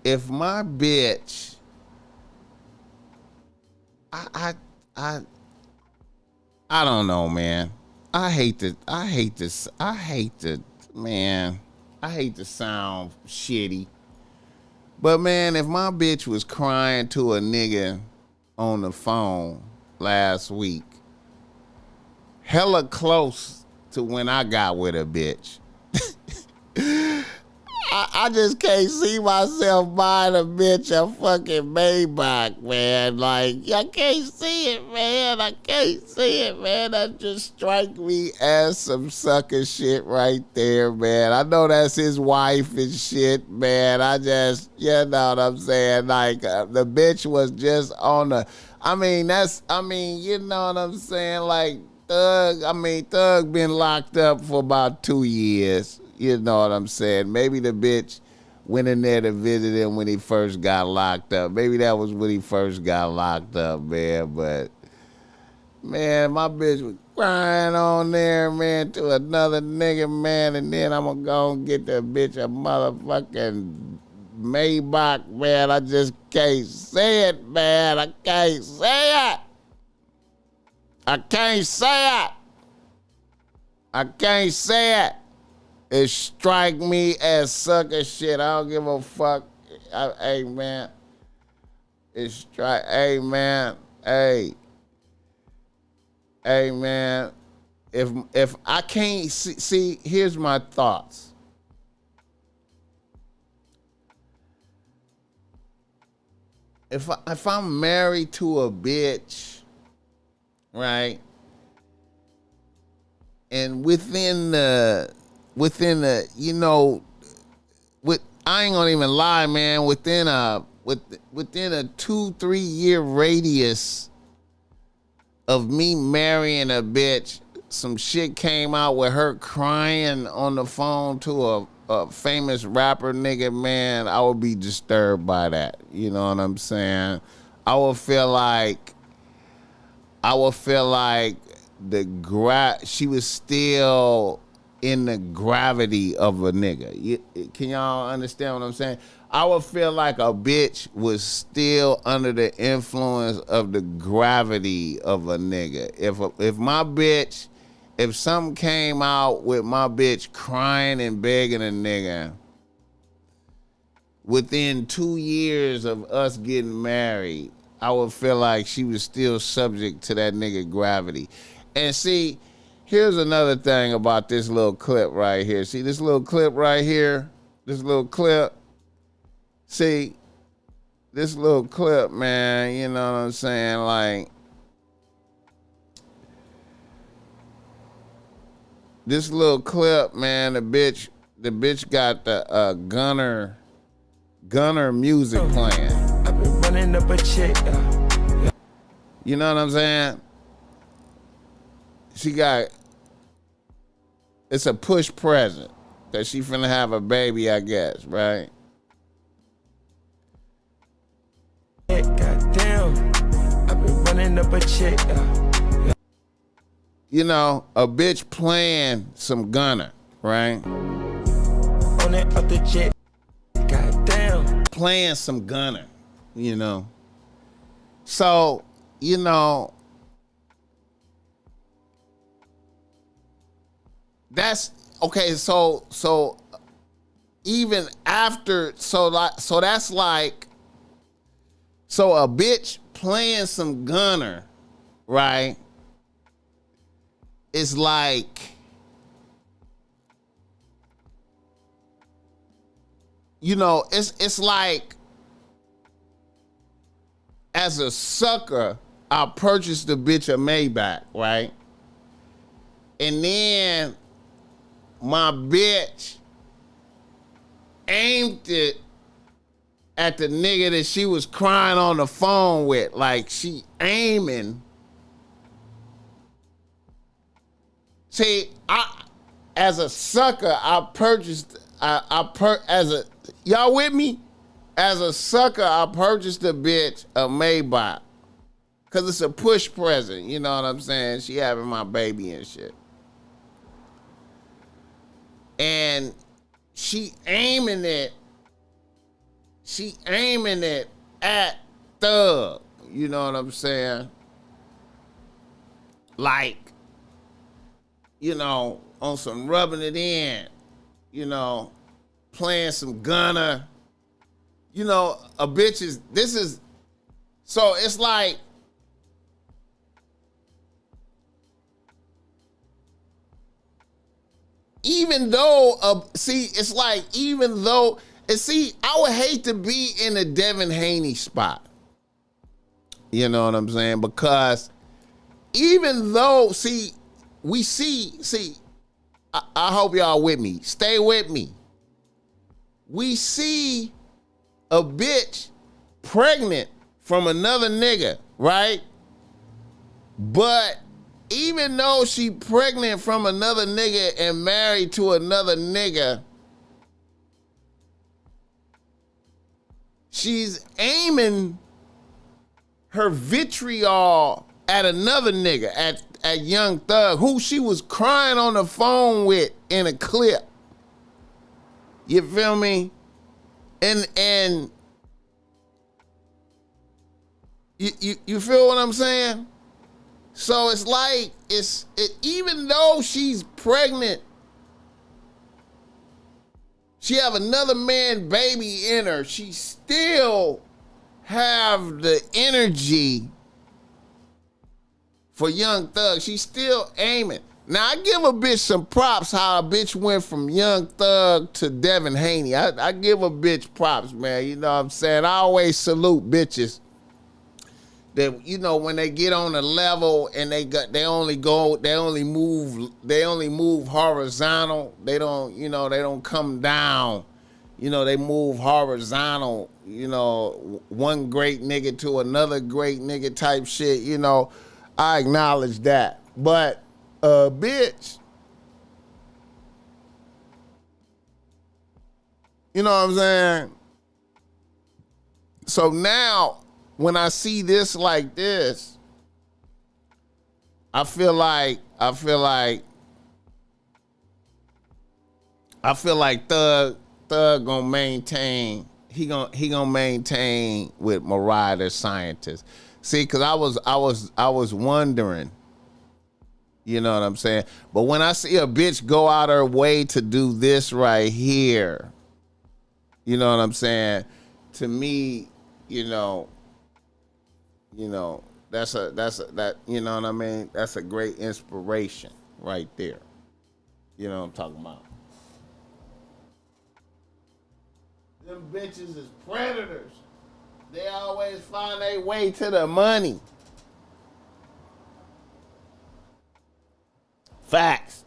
if my bitch, I don't know, man. I hate to sound shitty. But man, if my bitch was crying to a nigga on the phone last week, hella close to when I got with a bitch, I just can't see myself buying a bitch a fucking Maybach, man. Like, I can't see it, man. I can't see it, man. That just strike me as some sucker shit right there, man. I know that's his wife and shit, man. I just, you know what I'm saying? Like, the bitch was just on the, you know what I'm saying? Like, Thug been locked up for about 2 years. You know what I'm saying? Maybe the bitch went in there to visit him when he first got locked up. Maybe that was when he first got locked up, man. But, man, my bitch was crying on there, man, to another nigga, man. And then I'm going to go and get that bitch a motherfucking Maybach, man. I just can't say it, man. I can't say it. I can't say it. I can't say it. It strike me as sucker shit. I don't give a fuck. Hey, man. Hey, man. Hey, man. If I can't see, here's my thoughts. If I'm married to a bitch, right? And within the, you know, I ain't gonna even lie, man. Within a 2-3 year radius of me marrying a bitch, some shit came out with her crying on the phone to a famous rapper nigga, man, I would be disturbed by that. You know what I'm saying? I would feel like she was still in the gravity of a nigga. Can y'all understand what I'm saying? I would feel like a bitch was still under the influence of the gravity of a nigga. If something came out with my bitch crying and begging a nigga within 2 years of us getting married, I would feel like she was still subject to that nigga gravity. And see, here's another thing about this little clip right here. See this little clip right here? This little clip? See, this little clip, man, you know what I'm saying? Like, this little clip, man, the bitch got the gunner music playing. I've been running up a chick. You know what I'm saying? She got, it's a push present that she finna have a baby, I guess, right? Goddamn, I've been running up a chick. You know, a bitch playing some gunner, right? On that other chick. Goddamn. Playing some gunner, you know. So, you know, that's okay. So even after, so that's like, so a bitch playing some gunner, right? It's like, you know, it's like, as a sucker, I purchased the bitch a Maybach, right? And then my bitch aimed it at the nigga that she was crying on the phone with. Like, she aiming. See, as a sucker, I purchased, y'all with me? As a sucker, I purchased the bitch a Maybach. Cause it's a push present, you know what I'm saying? She having my baby and shit. And she aiming it at Thug, you know what I'm saying? Like, you know, on some rubbing it in, you know, playing some gunner. You know, a bitch is, this is, so it's like, even though, it's like, even though, and see, I would hate to be in a Devin Haney spot. You know what I'm saying? Because even though, I hope y'all with me. Stay with me. We see a bitch pregnant from another nigga, right? But even though she pregnant from another nigga and married to another nigga, she's aiming her vitriol at another nigga, at Young Thug, who she was crying on the phone with in a clip. You feel me? And you feel what I'm saying? So it's like, even though she's pregnant, she have another man baby in her, she still have the energy for Young Thug. She's still aiming. Now, I give a bitch some props how a bitch went from Young Thug to Devin Haney. I give a bitch props, man. You know what I'm saying? I always salute bitches that, you know, when they get on a level and they only move horizontal. They don't come down. You know, they move horizontal, you know, one great nigga to another great nigga type shit, you know. I acknowledge that. But bitch, you know what I'm saying? So now when I see this like this, I feel like Thug gonna maintain. He gonna maintain with Mariah the Scientist. See, cause I was wondering, you know what I'm saying? But when I see a bitch go out her way to do this right here, You know what I'm saying? To me, you know, that you know what I mean? That's a great inspiration right there. You know what I'm talking about? Them bitches is predators. They always find their way to the money. Facts.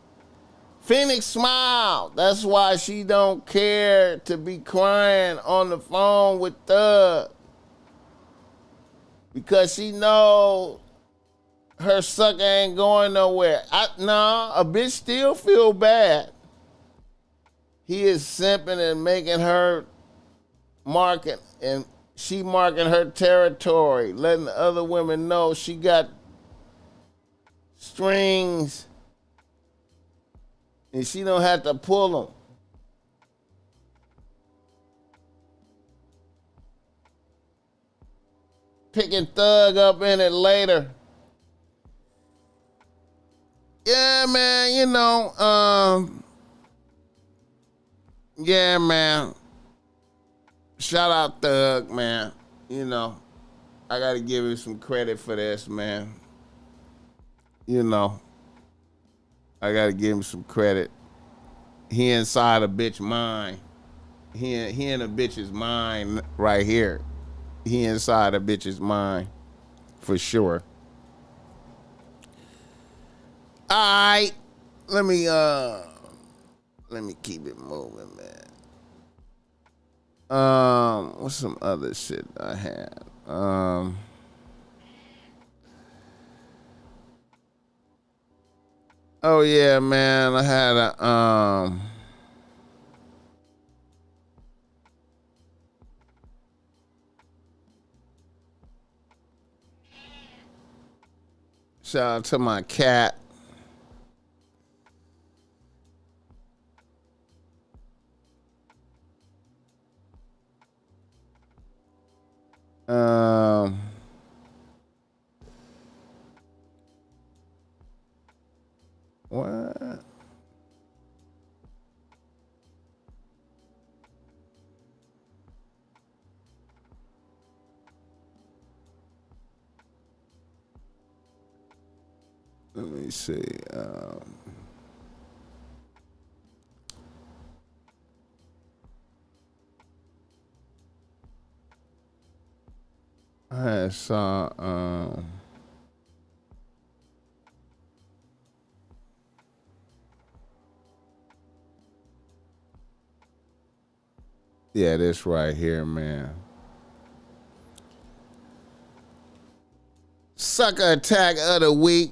Phoenix smiled. That's why she don't care to be crying on the phone with Thug. Because she knows her sucker ain't going nowhere. Nah, a bitch still feel bad. He is simping and making her market, and she marking her territory, letting the other women know she got strings and she don't have to pull them. Picking Thug up in it later. Yeah, man, you know, yeah, man. Shout out Thug, man. You know, I gotta give him some credit for this, man. You know, I gotta give him some credit. He inside a bitch mind. He in a bitch's mind right here. He inside a bitch's mind, for sure. All right, let me keep it moving, man. What's some other shit I had? Oh yeah, man, I had a shout out to my cat. What? Let me see. I saw. Yeah, this right here, man. Sucker attack of the week.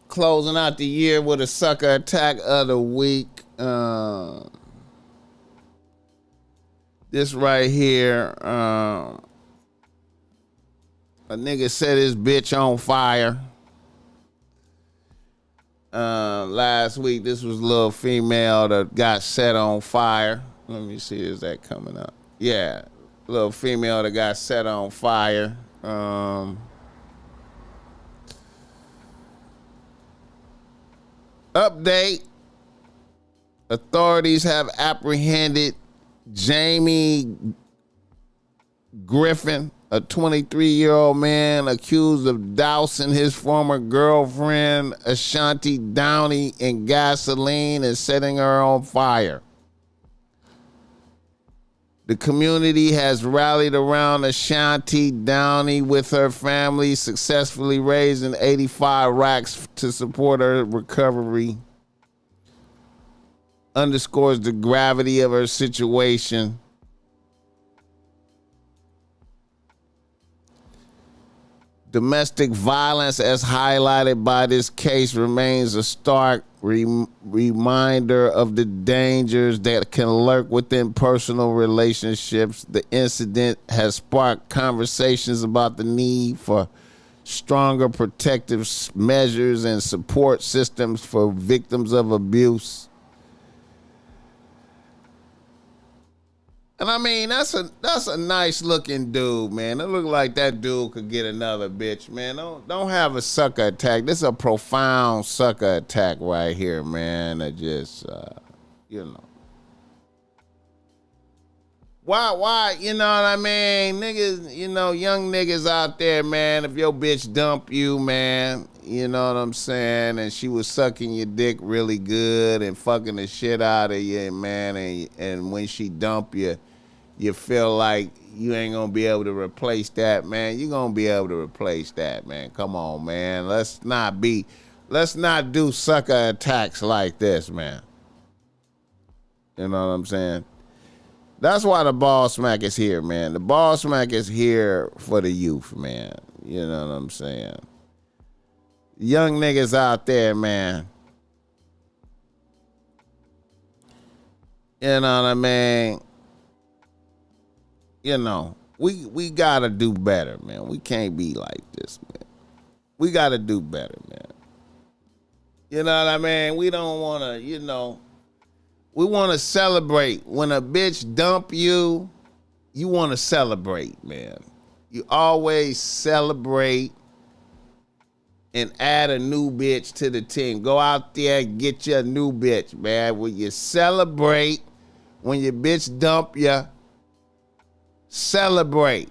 Closing out the year with a sucker attack of the week. This right here. A nigga set his bitch on fire. Last week, this was a little female that got set on fire. Let me see, is that coming up? Yeah, little female that got set on fire. Update. Authorities have apprehended Jamie Griffin, a 23-year-old man accused of dousing his former girlfriend, Ashanti Downey, in gasoline and setting her on fire. The community has rallied around Ashanti Downey with her family, successfully raising 85 racks to support her recovery. Underscores the gravity of her situation. Domestic violence, as highlighted by this case, remains a stark reminder of the dangers that can lurk within personal relationships. The incident has sparked conversations about the need for stronger protective measures and support systems for victims of abuse. And I mean, that's a nice looking dude, man. It look like that dude could get another bitch, man. Don't have a sucker attack. This is a profound sucker attack right here, man. That just, you know. Why, you know what I mean? Niggas, you know, young niggas out there, man, if your bitch dump you, man, you know what I'm saying, and she was sucking your dick really good and fucking the shit out of you, man, and when she dump you, you feel like you ain't gonna be able to replace that, man. You gonna be able to replace that, man. Come on, man. Let's not do sucker attacks like this, man. You know what I'm saying? That's why the BossMack is here, man. The BossMack is here for the youth, man. You know what I'm saying? Young niggas out there, man. You know what I mean? You know, we gotta do better, man. We can't be like this, man. We gotta do better, man. You know what I mean? We don't wanna, you know, we wanna celebrate. When a bitch dump you, you wanna celebrate, man. You always celebrate and add a new bitch to the team. Go out there and get you a new bitch, man. When you celebrate, when your bitch dump you, celebrate.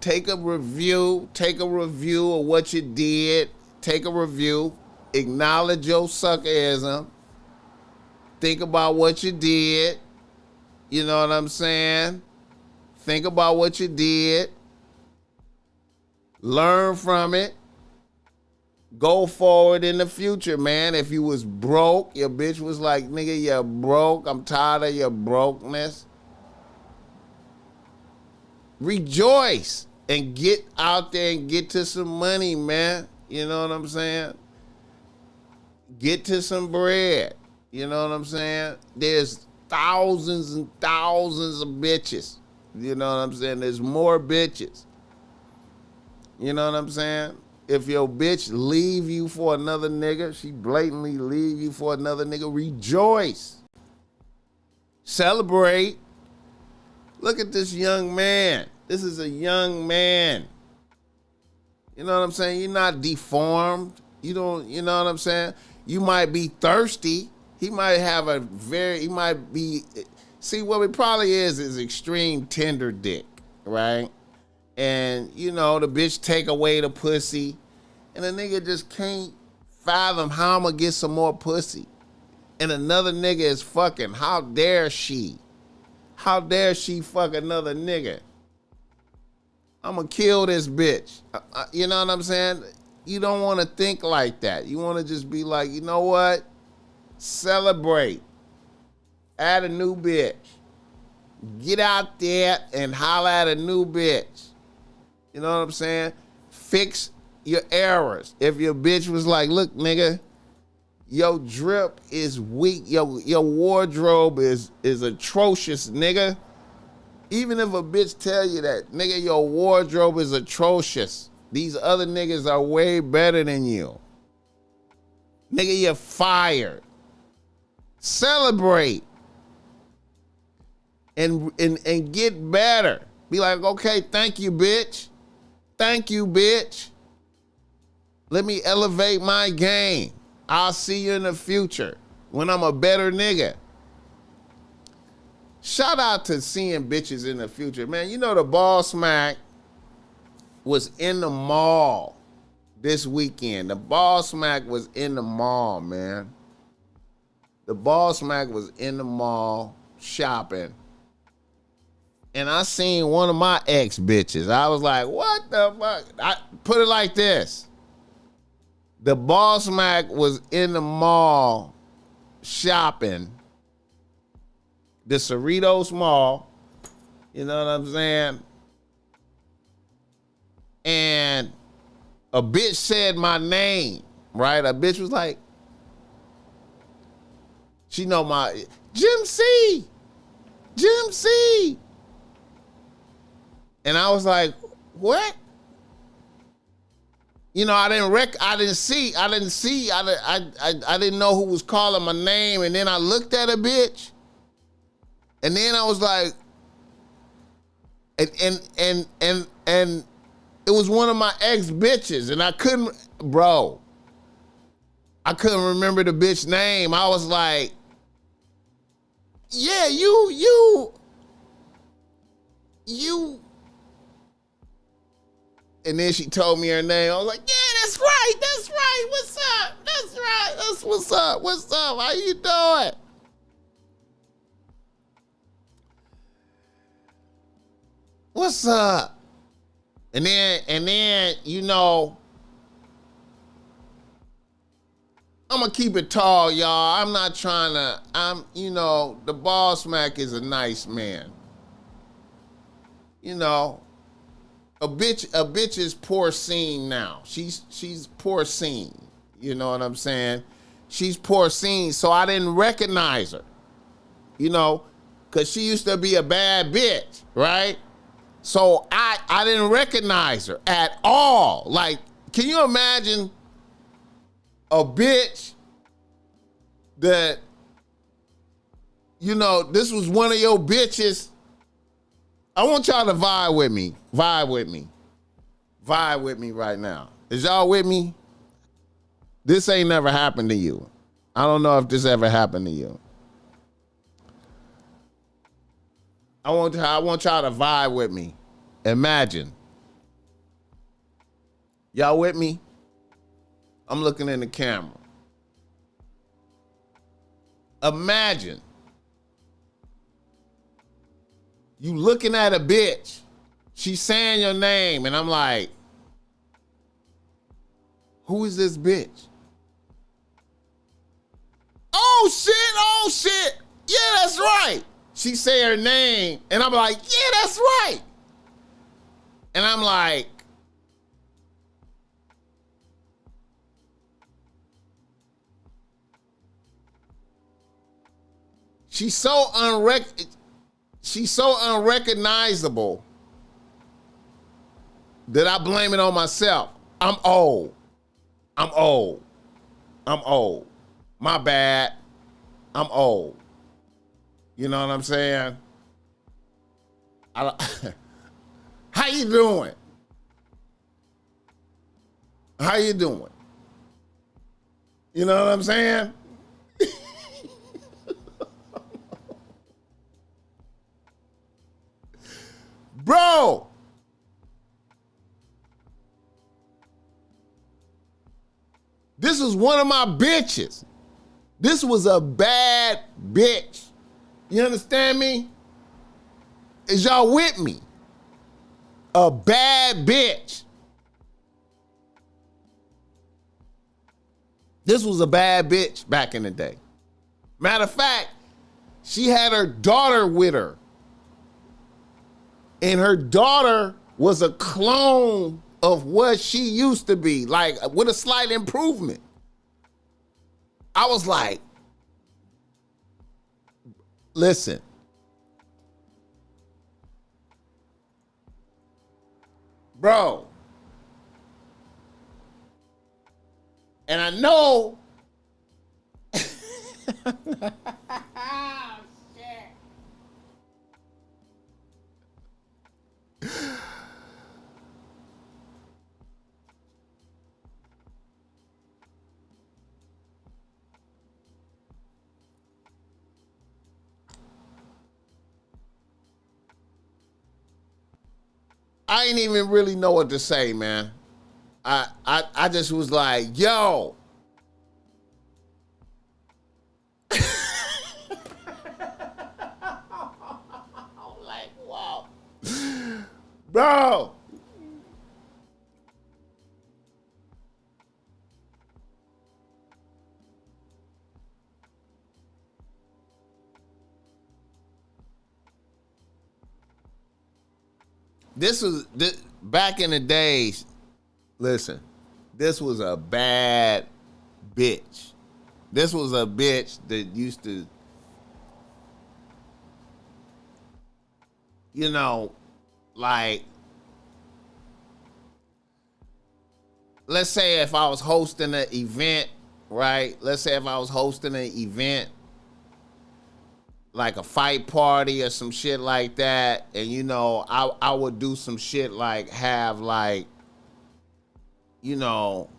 Take a review of what you did. Take a review. Acknowledge your suckerism. Think about what you did. You know what I'm saying? Think about what you did. Learn from it. Go forward in the future, man. If you was broke, your bitch was like, nigga, you're broke. I'm tired of your brokenness. Rejoice and get out there and get to some money, man. You know what I'm saying? Get to some bread. You know what I'm saying? There's thousands and thousands of bitches. You know what I'm saying? There's more bitches. You know what I'm saying? If your bitch leave you for another nigga, she blatantly leave you for another nigga, rejoice. Celebrate. Look at this young man. This is a young man. You know what I'm saying? You're not deformed. You don't, you know what I'm saying? You might be thirsty. He might have see, what it probably is extreme tender dick, right? And, you know, the bitch take away the pussy, and the nigga just can't fathom how I'm gonna get some more pussy. And another nigga is fucking, how dare she? How dare she fuck another nigga? I'm gonna kill this bitch. You know what I'm saying? You don't want to think like that. You want to just be like, you know what? Celebrate. Add a new bitch. Get out there and holler at a new bitch. You know what I'm saying? Fix your errors. If your bitch was like, look, nigga, your drip is weak. Your wardrobe is atrocious, nigga. Even if a bitch tell you that, nigga, your wardrobe is atrocious. These other niggas are way better than you. Nigga, you're fired. Celebrate. And get better. Be like, okay, thank you, bitch. Thank you, bitch. Let me elevate my game. I'll see you in the future when I'm a better nigga. Shout out to seeing bitches in the future. Man, you know the BossMack was in the mall this weekend. The BossMack was in the mall, man. The BossMack was in the mall shopping. And I seen one of my ex bitches. I was like, what the fuck? I put it like this. The BossMack was in the mall shopping. The Cerritos Mall. You know what I'm saying? And a bitch said my name, right? A bitch was like, she know my, Jim C. Jim C. And I was like, what? You know, I didn't know who was calling my name. And then I looked at a bitch. And then I was like, and it was one of my ex bitches, and I couldn't remember the bitch name. I was like, yeah, you you. And then she told me her name. I was like, yeah, that's right. That's right. What's up? That's right. That's what's up. What's up? How you doing? What's up? And then, you know, I'm gonna keep it tall, y'all. I'm not trying to, you know, the BossMack is a nice man. You know, a bitch is porcine now. She's porcine. You know what I'm saying? She's porcine, so I didn't recognize her. You know, cause she used to be a bad bitch, right? So I didn't recognize her at all. Like, can you imagine a bitch that, you know, this was one of your bitches? I want y'all to vibe with me. Vibe with me. Vibe with me right now. Is y'all with me? This ain't never happened to you. I don't know if this ever happened to you. I want y'all to vibe with me. Imagine. Y'all with me? I'm looking in the camera. Imagine you looking at a bitch. She's saying your name, and I'm like, who is this bitch? Oh shit. Yeah, that's right. She say her name, and I'm like, yeah, that's right. And I'm like, she's so unrecognizable that I blame it on myself. I'm old. My bad. I'm old. You know what I'm saying? How you doing? How you doing? You know what I'm saying? Bro. This was one of my bitches. This was a bad bitch. You understand me? Is y'all with me? A bad bitch. This was a bad bitch back in the day. Matter of fact, she had her daughter with her. And her daughter was a clone of what she used to be, like with a slight improvement. I was like, listen. Bro. And I know. I ain't even really know what to say, man. I just was like, yo. Like, wow. Bro. This back in the days. Listen, this was a bad bitch. This was a bitch that used to, you know, like, let's say if I was hosting an event, right? Let's say if I was hosting an event, like a fight party or some shit like that, and you know, I would do some shit like have like, you know,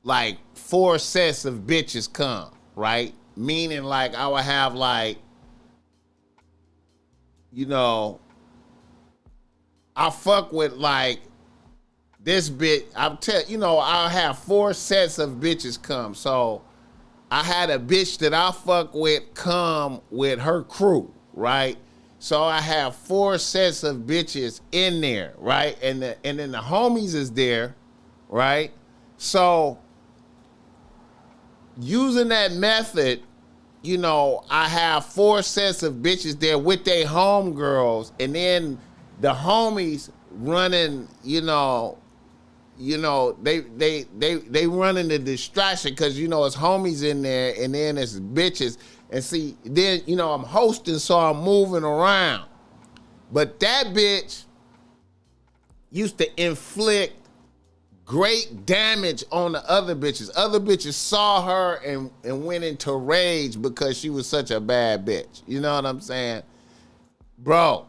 like 4 sets of bitches come, right? Meaning like I would have like, you know, I fuck with like this bitch. I'll have 4 sets of bitches come. So I had a bitch that I fuck with come with her crew, right? So I have 4 sets of bitches in there, right? And then the homies is there, right? So using that method, I have 4 sets of bitches there with their homegirls, and then the homies running, they running the distraction because it's homies in there, and then it's bitches. And see, then I'm hosting, so I'm moving around. But that bitch used to inflict great damage on the other bitches. Other bitches saw her and went into rage because she was such a bad bitch. You know what I'm saying? Bro.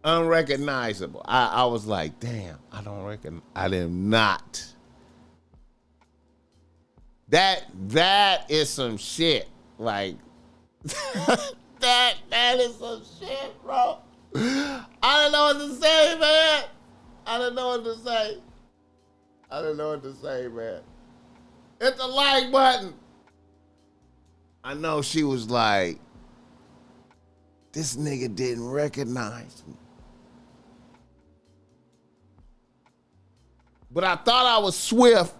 Unrecognizable. I was like, damn, I did not. That is some shit. Like that is some shit, bro. I don't know what to say, man. I don't know what to say, man. Hit the like button. I know she was like, this nigga didn't recognize me. But I thought I was swift.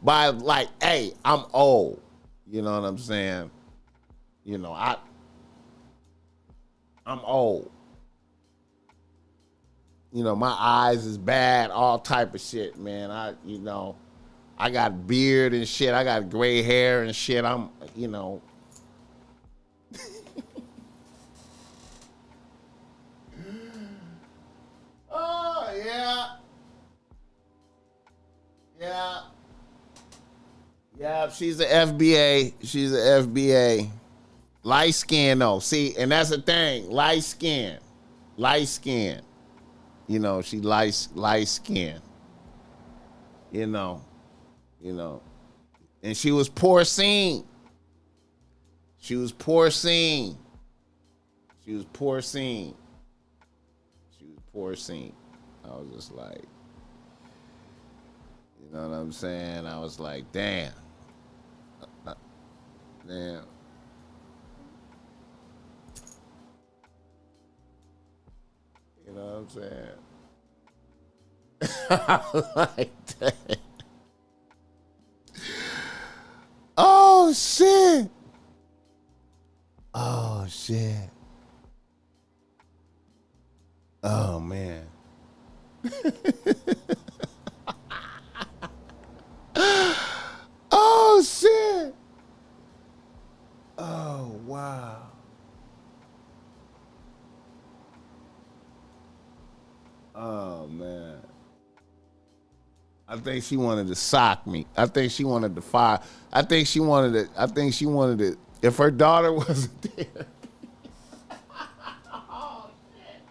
By like, hey, I'm old. You know what I'm saying? I'm old. My eyes is bad, all type of shit, man. I got beard and shit. I got gray hair and shit. Oh, yeah. Yeah. Yeah, she's an FBA. Light skin, though. See, and that's the thing. Light skin. She light skin. And she was porcine. I was just like, you know what I'm saying? I was like, damn. Damn. You know what I'm saying? Like that. Oh shit. Oh shit. Oh man. Oh shit. Oh wow. Oh man. I think she wanted to sock me. I think she wanted to fire. I think she wanted to if her daughter wasn't there. Oh shit.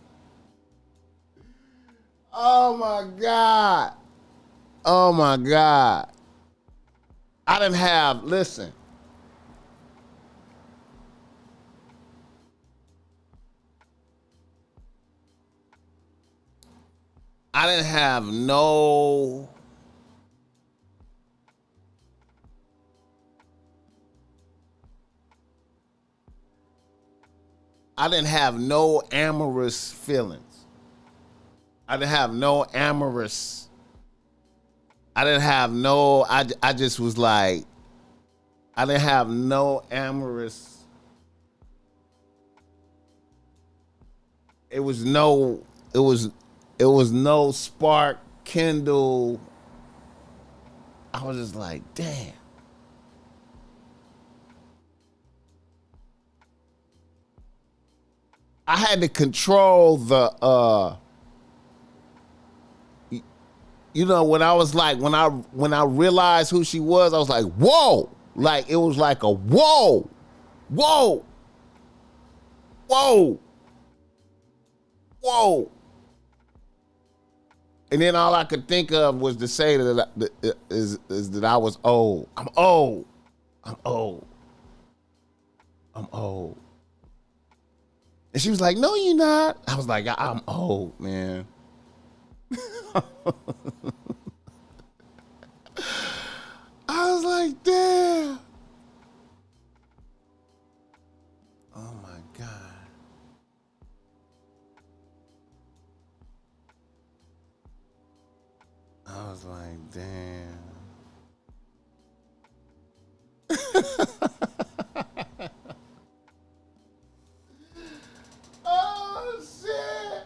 Oh my God. Oh my God. I didn't have, listen. I didn't have no amorous feelings. I just was like, I didn't have no amorous. It was no spark kindle. I was just like, damn. I had to control the when I was like, when I realized who she was, I was like, whoa. Like it was like a whoa. Whoa. Whoa. Whoa. And then all I could think of was to say is that I was old. I'm old. I'm old. I'm old. And she was like, no, you're not. I was like, I'm old, man. I was like, damn. Oh my God. I was like, damn. Oh shit.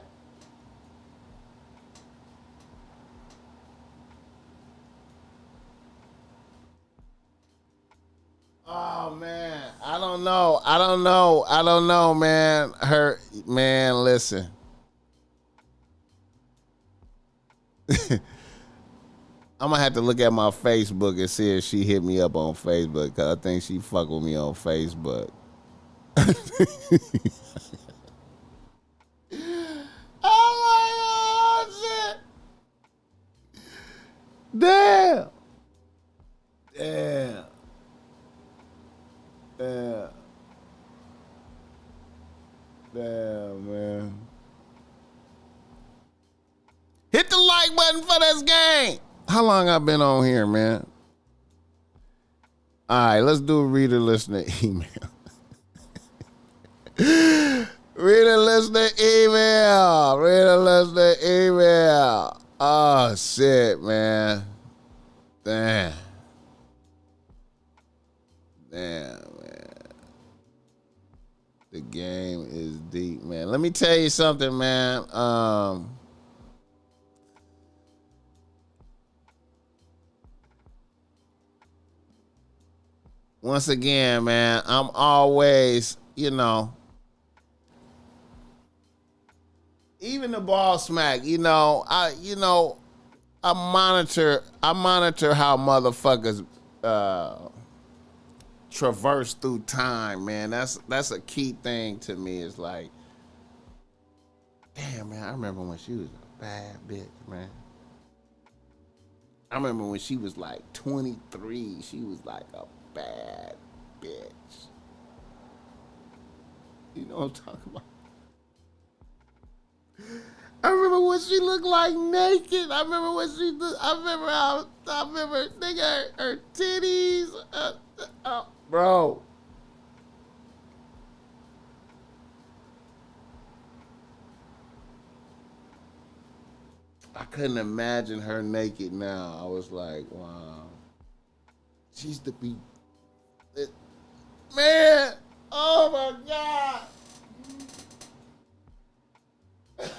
Oh man. I don't know, man. Listen. I'm gonna have to look at my Facebook and see if she hit me up on Facebook because I think she fuck with me on Facebook. Oh my God, shit. Damn. Damn. Damn. Damn, man. Hit the like button for this game. How long I been on here, man? All right, let's do a reader listener email. Reader listener email. Reader listener email. Oh shit, man. Damn. Damn, man. The game is deep, man. Let me tell you something, man. Once again, man, I'm always, even the BossMack, I monitor how motherfuckers traverse through time, man. That's a key thing to me. It's like, damn, man, I remember when she was a bad bitch, man. I remember when she was like 23, she was like a bad bitch. You know what I'm talking about? I remember what she looked like naked. I remember what she looked. I remember nigga her titties. Bro. I couldn't imagine her naked now. I was like, wow. She used to be, man. Oh my God.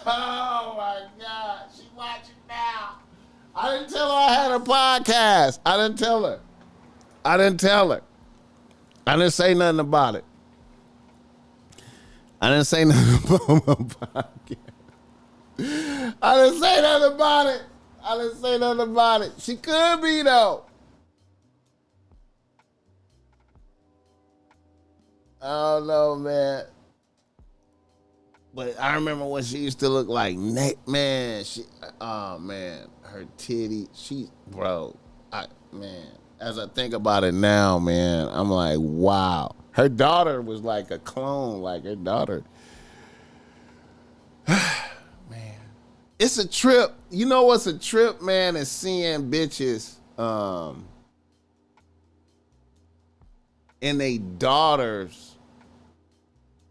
Oh my God. She watching now. I didn't tell her I had a podcast. I didn't tell her. I didn't say nothing about it. I didn't say nothing about my podcast. I didn't say nothing about it. She could be though. I don't know, man. But I remember when she used to look like man. Oh man, her titty. Man. As I think about it now, man, I'm like, wow. Her daughter was like a clone, like her daughter. Man, it's a trip. You know what's a trip, man? Is seeing bitches, and they daughters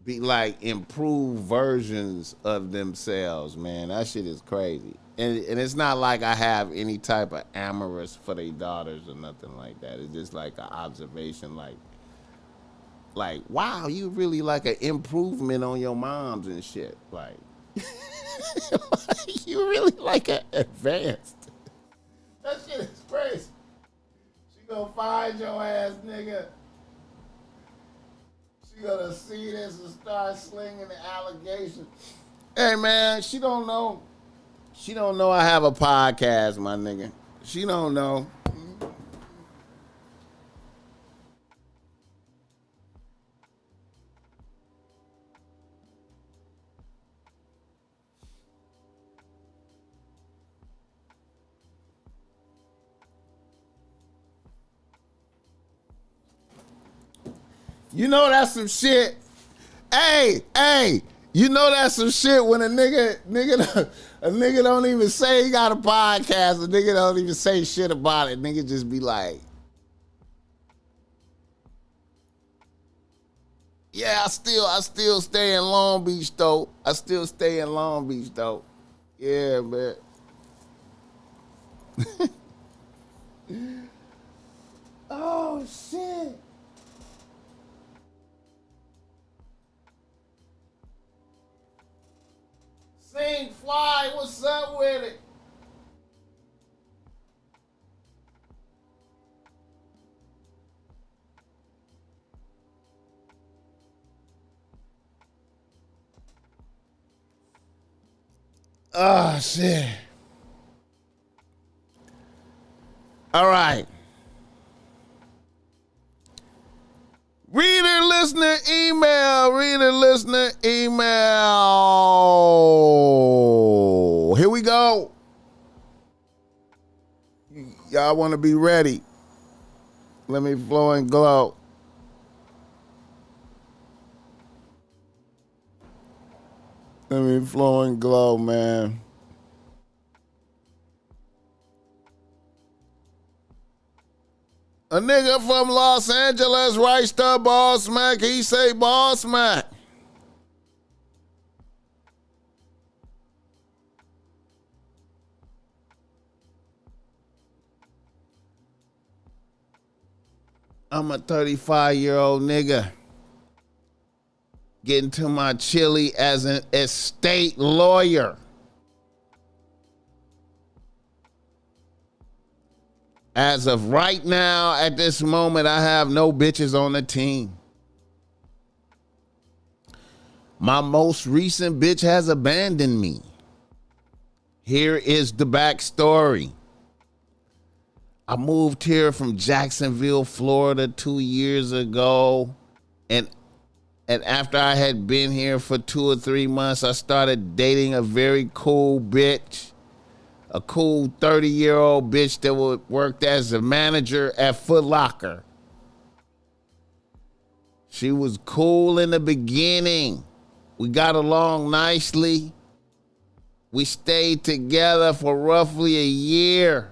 be like improved versions of themselves, man. That shit is crazy. And it's not like I have any type of amorous for their daughters or nothing like that. It's just like an observation, like wow, you really like an improvement on your moms and shit. Like, you really like an advanced. That shit is crazy. She gonna find your ass, nigga. She gonna see this and start slinging the allegation. Hey man, she don't know. She don't know I have a podcast, my nigga. She don't know. You know that's some shit. Hey, you know that's some shit when a nigga don't even say he got a podcast. A nigga don't even say shit about it. Nigga just be like, yeah, I still stay in Long Beach though. Yeah, man. Oh shit. Sing Fly, what's up with it? Oh shit. All right. Reader listener email. Here we go. Y'all want to be ready. Let me flow and glow. Let me flow and glow, man. A nigga from Los Angeles writes to BossMack. He say, BossMack, I'm a 35-year-old nigga getting to my chili as an estate lawyer. As of right now, at this moment, I have no bitches on the team. My most recent bitch has abandoned me. Here is the backstory. I moved here from Jacksonville, Florida 2 years ago. And after I had been here for 2 or 3 months, I started dating a very cool bitch. A cool 30-year-old bitch that worked as a manager at Foot Locker. She was cool in the beginning. We got along nicely. We stayed together for roughly a year.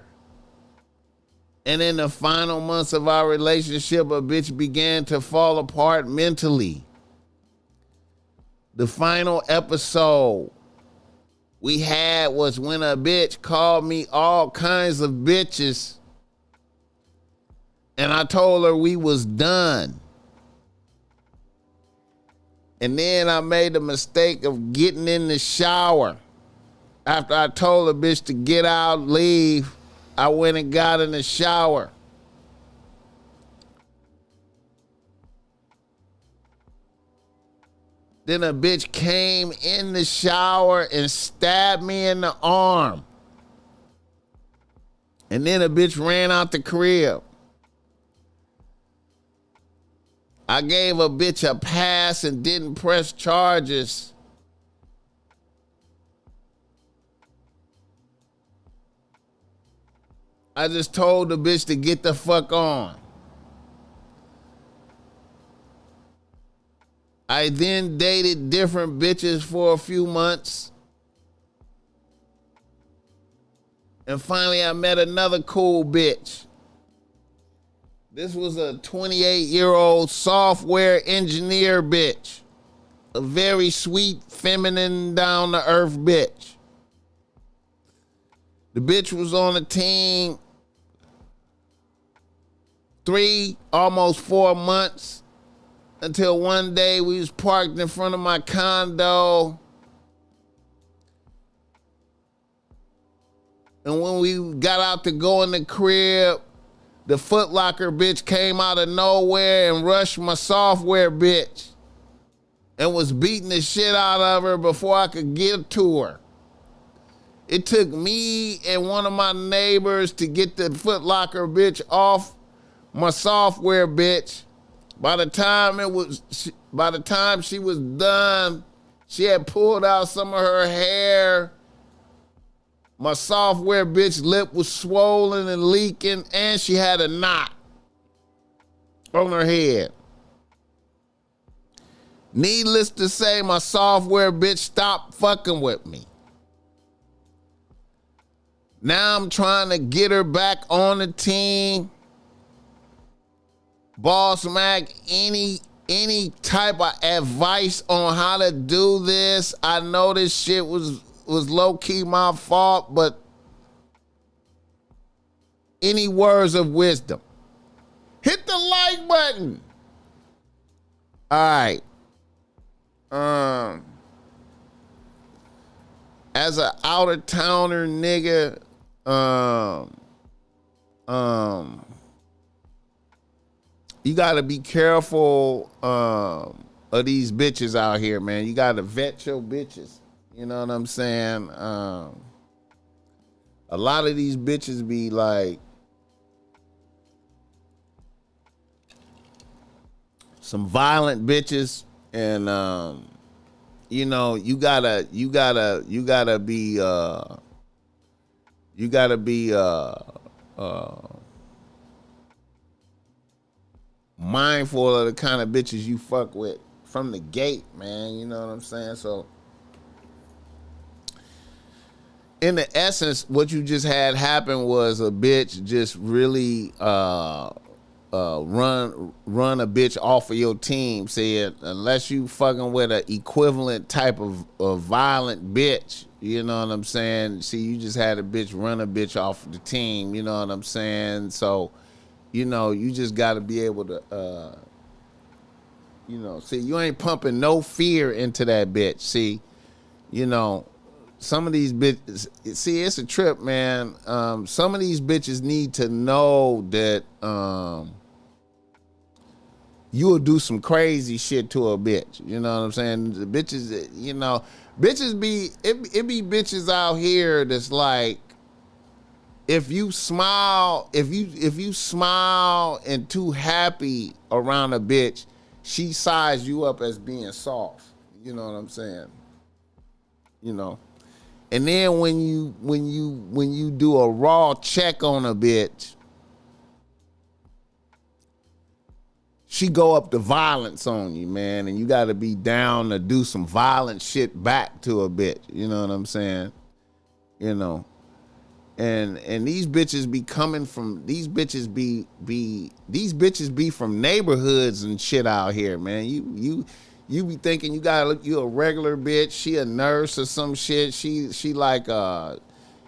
And in the final months of our relationship, a bitch began to fall apart mentally. The final episode we had was when a bitch called me all kinds of bitches, and I told her we was done. And then I made the mistake of getting in the shower. After I told the bitch to get out, leave, I went and got in the shower. Then a bitch came in the shower and stabbed me in the arm. And then a bitch ran out the crib. I gave a bitch a pass and didn't press charges. I just told the bitch to get the fuck on. I then dated different bitches for a few months. And finally I met another cool bitch. This was a 28-year-old software engineer bitch. A very sweet, feminine, down-to-earth bitch. The bitch was on the team 3, almost 4 months. Until one day we was parked in front of my condo. And when we got out to go in the crib, the Foot Locker bitch came out of nowhere and rushed my software bitch and was beating the shit out of her before I could get to her. It took me and one of my neighbors to get the Foot Locker bitch off my software bitch. By the time she was done, she had pulled out some of her hair. My software bitch lip was swollen and leaking, and she had a knot on her head. Needless to say, my software bitch stopped fucking with me. Now I'm trying to get her back on the team. BossMack, any type of advice on how to do this? I know this shit was low-key my fault, but any words of wisdom? Hit the like button. All right. As an outer towner nigga, you gotta be careful of these bitches out here, man. You gotta vet your bitches. You know what I'm saying? A lot of these bitches be like some violent bitches, and you know, you gotta be mindful of the kind of bitches you fuck with from the gate, man. You know what I'm saying? So in the essence, what you just had happen was a bitch just really run a bitch off of your team. Said unless you fucking with an equivalent type of violent bitch, you know what I'm saying? See, you just had a bitch run a bitch off the team, you know what I'm saying? So, you know, you just got to be able to, you know, see, you ain't pumping no fear into that bitch. See, you know, some of these bitches, see, it's a trip, man. Some of these bitches need to know that you'll do some crazy shit to a bitch. You know what I'm saying? The bitches, you know, bitches be, it be bitches out here that's like, if you smile, if you smile and too happy around a bitch, she size you up as being soft. You know what I'm saying? You know. And then when you do a raw check on a bitch, she go up to violence on you, man, and you got to be down to do some violent shit back to a bitch. You know what I'm saying? You know. And these bitches be coming from, these bitches be from neighborhoods and shit out here, man. You be thinking you a regular bitch, she a nurse or some shit. She like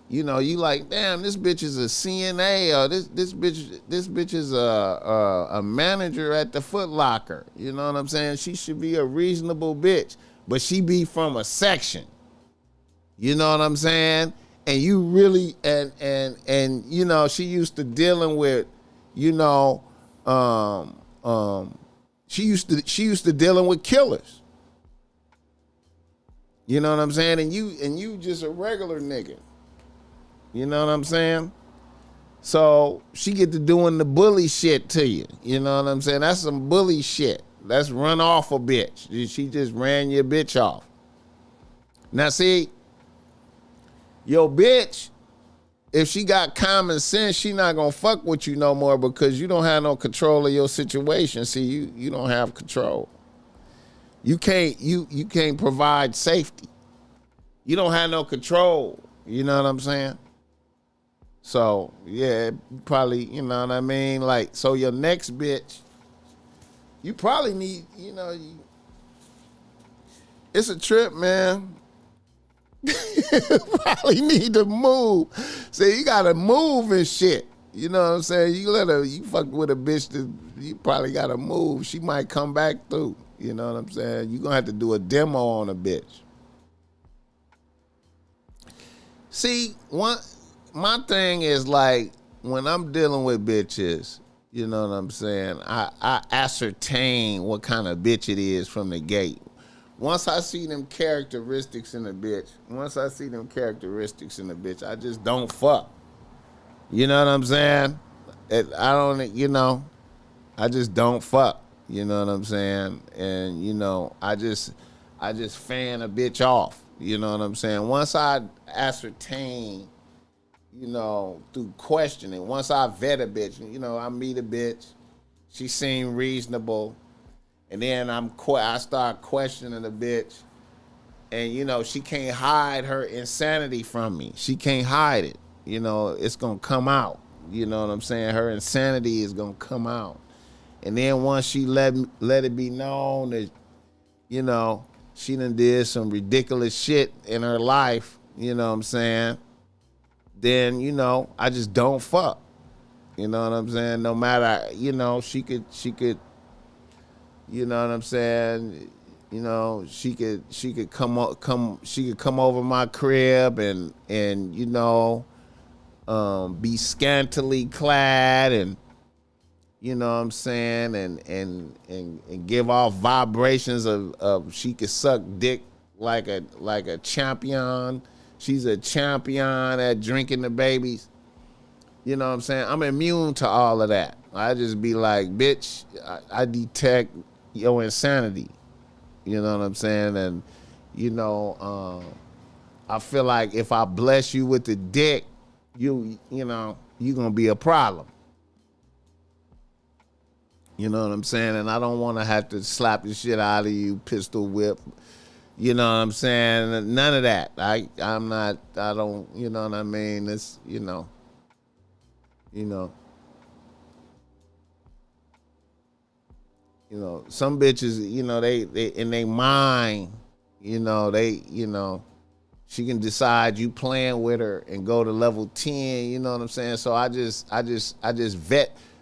you know, you like, damn, this bitch is a CNA, or this bitch is a manager at the Foot Locker. You know what I'm saying? She should be a reasonable bitch, but she be from a section. You know what I'm saying? And you really, and you know, she used to dealing with, you know, she used to dealing with killers. You know what I'm saying? And you just a regular nigga. You know what I'm saying? So she get to doing the bully shit to you. You know what I'm saying? That's some bully shit. That's run off a bitch. She just ran your bitch off. Now see, your bitch, if she got common sense, she not gonna fuck with you no more because you don't have no control of your situation. See, you don't have control. You can't provide safety. You don't have no control. You know what I'm saying? So yeah, probably, you know what I mean? Like, so your next bitch, you probably need, you know, it's a trip, man. Probably need to move. See, you gotta move and shit. You know what I'm saying? You fuck with a bitch that you probably gotta move. She might come back through. You know what I'm saying? You gonna have to do a demo on a bitch. See, my thing is like, when I'm dealing with bitches, you know what I'm saying? I ascertain what kind of bitch it is from the gate. Once I see them characteristics in a bitch, I just don't fuck. You know what I'm saying? I just don't fuck. You know what I'm saying? And, you know, I just fan a bitch off. You know what I'm saying? Once I ascertain, you know, through questioning, once I vet a bitch, you know, I meet a bitch, she seemed reasonable, And then I start questioning the bitch, and she can't hide her insanity from me. She can't hide it. It's gonna come out. You know what I'm saying? Her insanity is gonna come out. And then once she let it be known that, she done did some ridiculous shit in her life, you know what I'm saying? Then, I just don't fuck. You know what I'm saying? No matter, she could, you know what I'm saying? She could come over my crib and be scantily clad and, you know what I'm saying, and give off vibrations of she could suck dick like a champion. She's a champion at drinking the babies. You know what I'm saying? I'm immune to all of that. I just be like, bitch, I detect your insanity. You know what I'm saying? And, I feel like if I bless you with the dick, you gonna be a problem. You know what I'm saying? And I don't want to have to slap the shit out of you, pistol whip. You know what I'm saying? None of that. I don't, you know what I mean? It's, some bitches, they in their mind, she can decide you playing with her and go to level 10, you know what I'm saying? So I just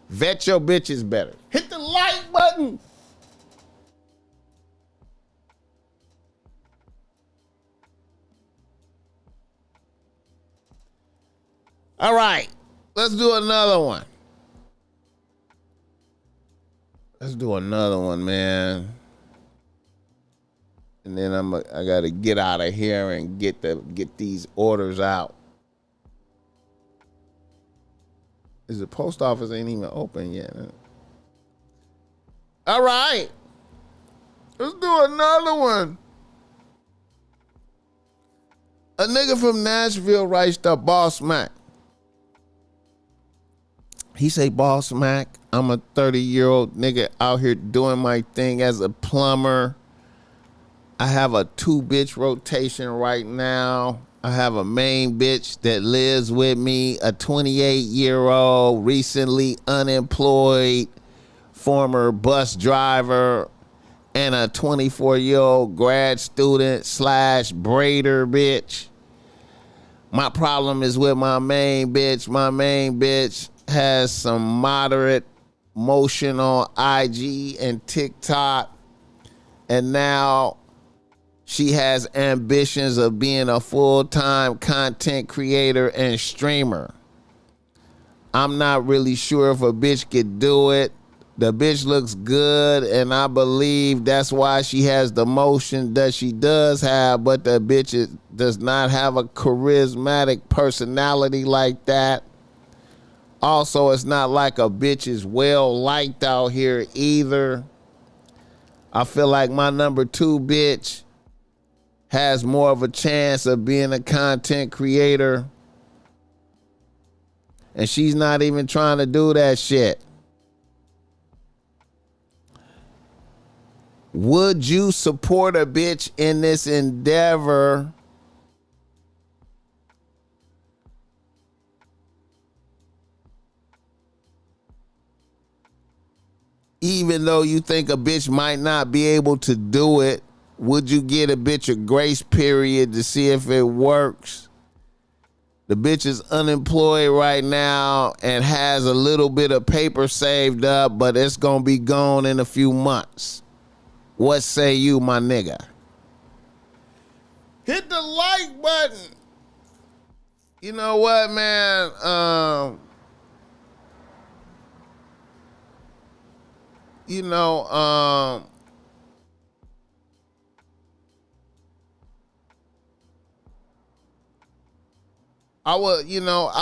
vet your bitches better. Hit the like button. All right, let's do another one. Let's do another one, man. And then I gotta get out of here and get these orders out. Is the post office ain't even open yet? All right, let's do another one. A nigga from Nashville writes to BossMack. He say, BossMack, I'm a 30-year-old nigga out here doing my thing as a plumber. I have a 2-bitch rotation right now. I have a main bitch that lives with me, a 28-year-old, recently unemployed, former bus driver, and a 24-year-old grad student / braider bitch. My problem is with my main bitch. My main bitch has some moderate motion on IG and TikTok, and now she has ambitions of being a full-time content creator and streamer. I'm not really sure if a bitch could do it. The bitch looks good, and I believe that's why she has the motion that she does have, but the bitch does not have a charismatic personality like that. Also, it's not like a bitch is well liked out here either. I feel like my number 2 bitch has more of a chance of being a content creator, and she's not even trying to do that shit. Would you support a bitch in this endeavor? Even though you think a bitch might not be able to do it, would you get a bitch a grace period to see if it works? The bitch is unemployed right now and has a little bit of paper saved up, but it's gonna be gone in a few months. What say you, my nigga? Hit the like button. You know what, man? I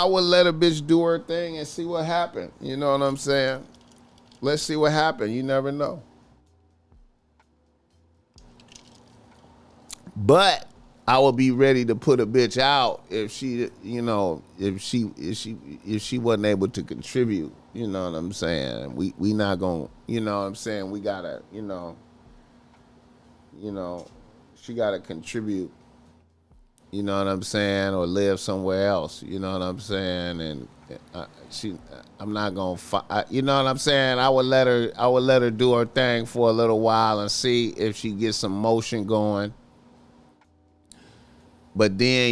would let a bitch do her thing and see what happened. You know what I'm saying? Let's see what happened. You never know. But I would be ready to put a bitch out if she wasn't able to contribute. You know what I'm saying? We not gonna, you know what I'm saying? We gotta, you know, she gotta contribute, you know what I'm saying, or live somewhere else. You know what I'm saying? And I'm not gonna, you know what I'm saying? I would let her do her thing for a little while and see if she gets some motion going. But then,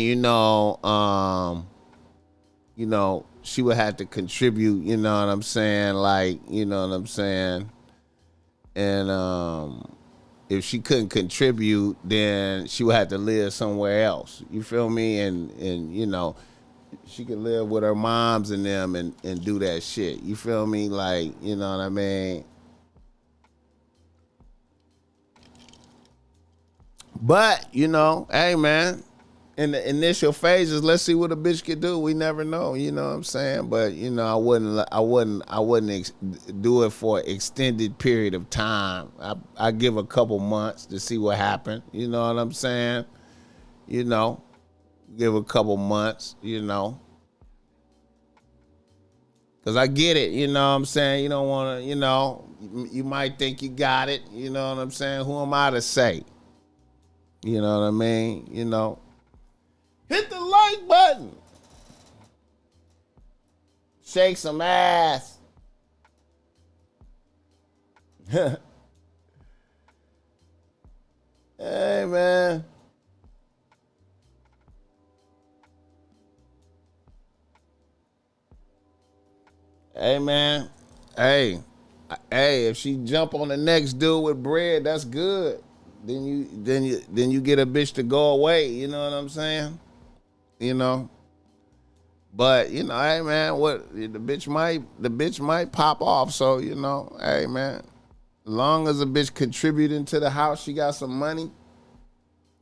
she would have to contribute. You know what I'm saying? Like, you know what I'm saying? And if she couldn't contribute, then she would have to live somewhere else. You feel me? And she could live with her moms and them and do that shit. You feel me? Like, you know what I mean? But, hey man, in the initial phases, let's see what a bitch could do. We never know, you know what I'm saying? But, I wouldn't do it for an extended period of time. I give a couple months to see what happened. You know what I'm saying? Give a couple months, Cause I get it, you know what I'm saying? You don't wanna, you might think you got it, you know what I'm saying? Who am I to say? You know what I mean? Hit the like button. Shake some ass. Hey man. Hey man. Hey. Hey, if she jump on the next dude with bread, that's good. Then you get a bitch to go away, you know what I'm saying? You know. But, hey man, what the bitch might pop off. So, hey man. As long as a bitch contributing to the house, she got some money.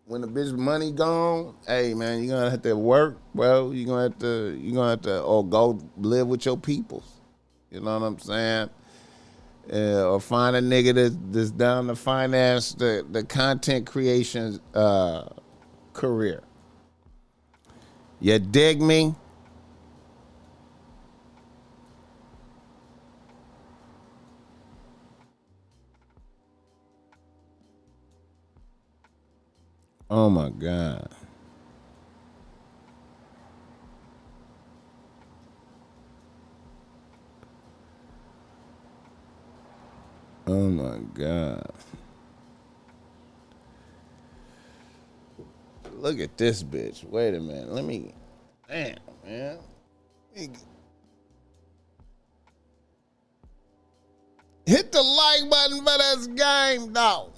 When the bitch money gone, hey man, you're gonna have to work, bro. You're gonna have to or go live with your peoples. You know what I'm saying? Or find a nigga that's down to finance the content creation career. You dig me? Oh my God. Oh my God. Look at this bitch. Wait a minute. Damn, man. Hit the like button for this game, dog.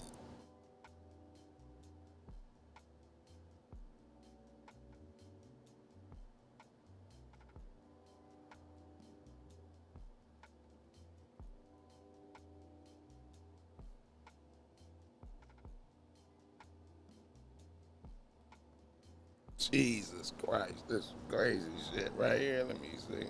Jesus Christ. This is crazy shit right here. Let me see.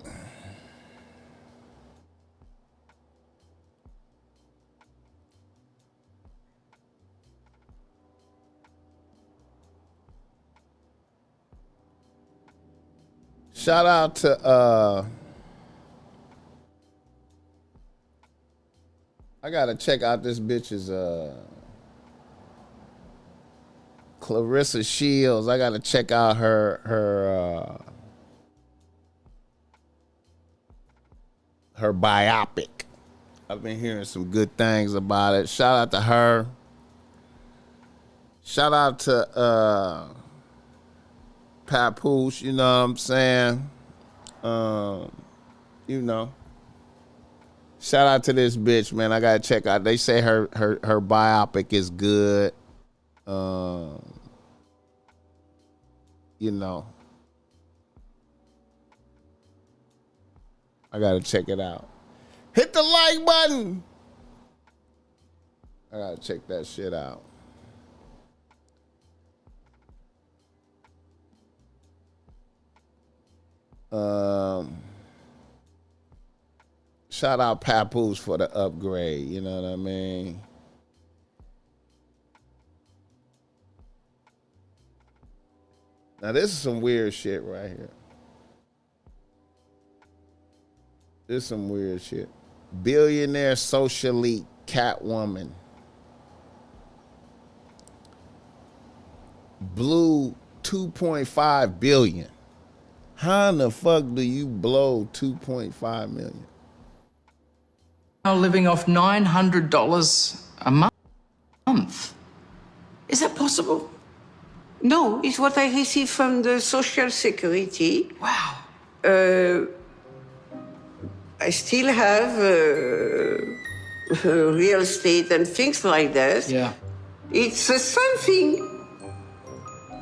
Shout out to I gotta check out this bitch's Clarissa Shields. I gotta check out her biopic. I've been hearing some good things about it. Shout out to her. Shout out to Papoose, you know what I'm saying? Um, you know. Shout out to this bitch, man. I gotta check out. They say her biopic is good. Um, you know. I gotta check it out. Hit the like button. I gotta check that shit out. Um, Shout out Papoose for the upgrade. You know what I mean? Now this is some weird shit right here. It's some weird shit. Billionaire socialite Catwoman. Blew 2.5 billion. How in the fuck do you blow 2.5 million? Now living off $900 a month. Is that possible? No, it's what I receive from the Social Security. Wow. I still have real estate and things like that. Yeah. It's something.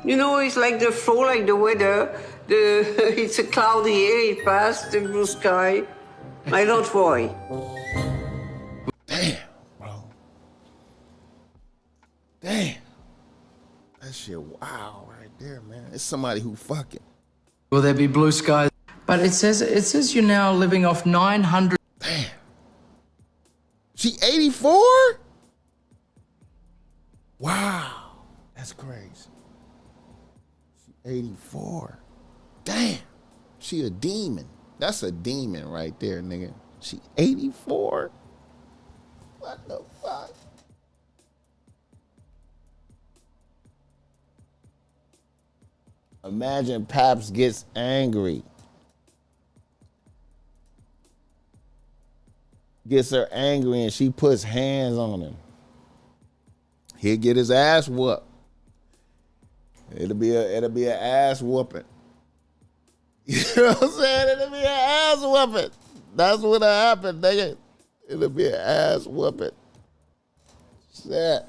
You know, it's like the flow, like the weather. It's a cloudy air, it passed, the blue sky. I don't worry. Damn, bro. Damn. That shit wow right there, man. It's somebody who fucking. Will there be blue skies? But it says you're now living off 900. Damn. She 84? Wow. That's crazy. She 84. Damn. She a demon. That's a demon right there, nigga. She 84? What the fuck? Imagine Paps gets angry. Gets her angry and she puts hands on him. He'll get his ass whooped. It'll be an ass whooping. You know what I'm saying? It'll be an ass whooping. That's what'll happen, nigga. It'll be an ass whooping. Shit.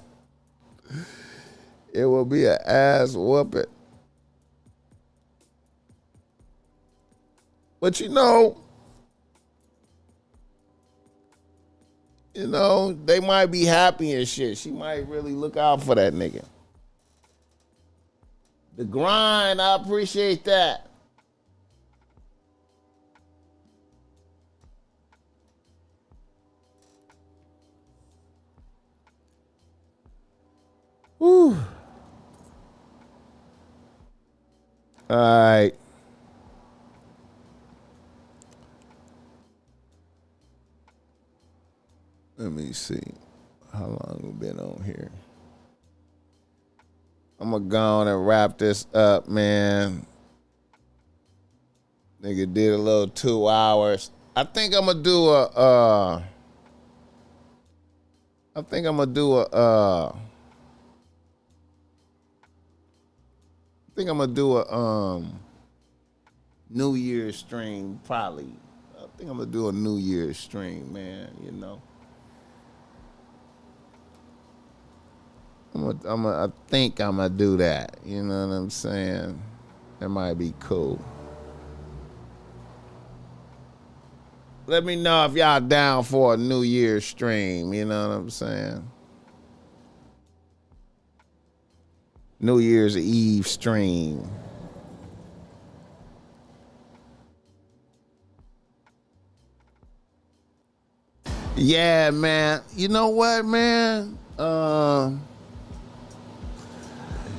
It will be an ass whooping. But you know, they might be happy and shit. She might really look out for that nigga. The grind, I appreciate that. Whew. All right. Let me see how long we've been on here. I'm gonna go on and wrap this up, man. Nigga did a little 2 hours. I think I'm gonna do a New Year's stream, probably. I think I'm gonna do a New Year's stream, man, you know. I think I'm gonna do that. You know what I'm saying? That might be cool. Let me know if y'all down for a New Year's stream. You know what I'm saying? New Year's Eve stream. Yeah, man. You know what, man?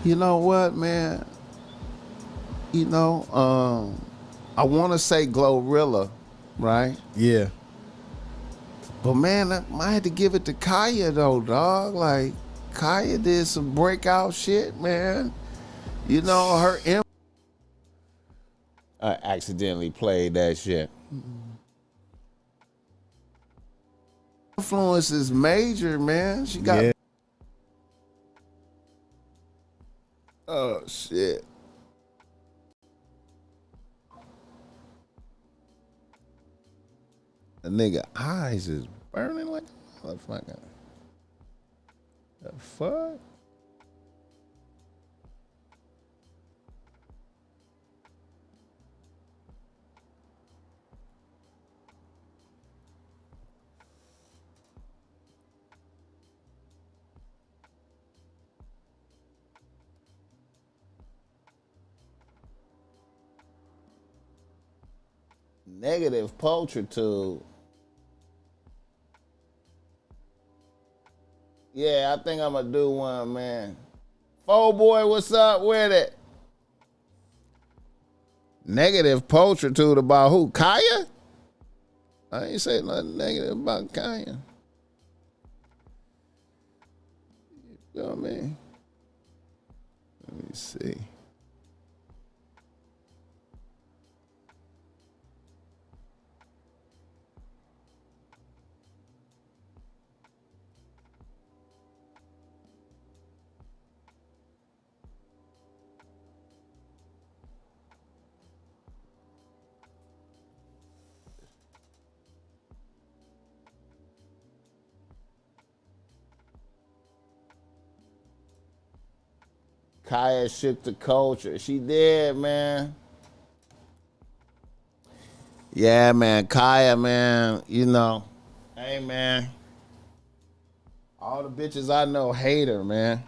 You know what, man? I want to say Glorilla, right? Yeah. But man, I might have to give it to Kaya though, dog. Like, Kaya did some breakout shit, man. You know, I accidentally played that shit. Influence is major, man. She got. Yeah. Oh shit. The nigga eyes is burning like a motherfucker. The fuck? Negative pulchritude. Yeah, I think I'm gonna do one, man. Oh boy, what's up with it? Negative pulchritude about who? Kaya? I ain't say nothing negative about Kanye. You know what I mean? Let me see. Kaya shook the culture. She did, man. Yeah, man. Kaya, man. You know. Hey, man. All the bitches I know hate her, man.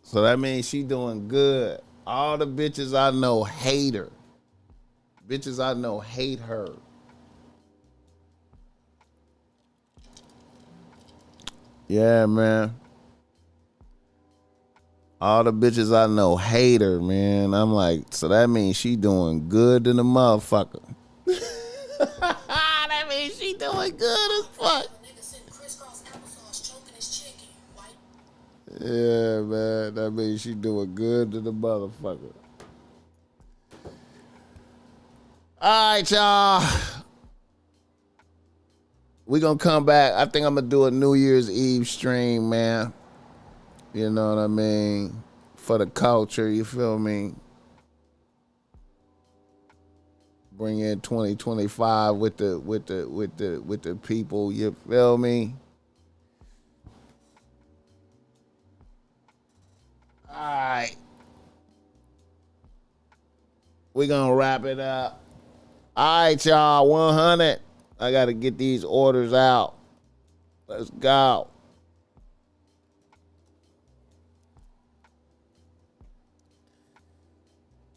So that means she doing good. All the bitches I know hate her. Bitches I know hate her. Yeah, man. All the bitches I know hate her, man. I'm like, so that means she doing good than the motherfucker. That means she doing good as fuck. Yeah, man. That means she doing good to the motherfucker. All right, y'all. We gonna come back. I think I'm gonna do a New Year's Eve stream, man. You know what I mean? For the culture, you feel me? Bring in 2025 with the people, you feel me? All right. We gonna wrap it up. All right, y'all. 100. I gotta get these orders out. Let's go.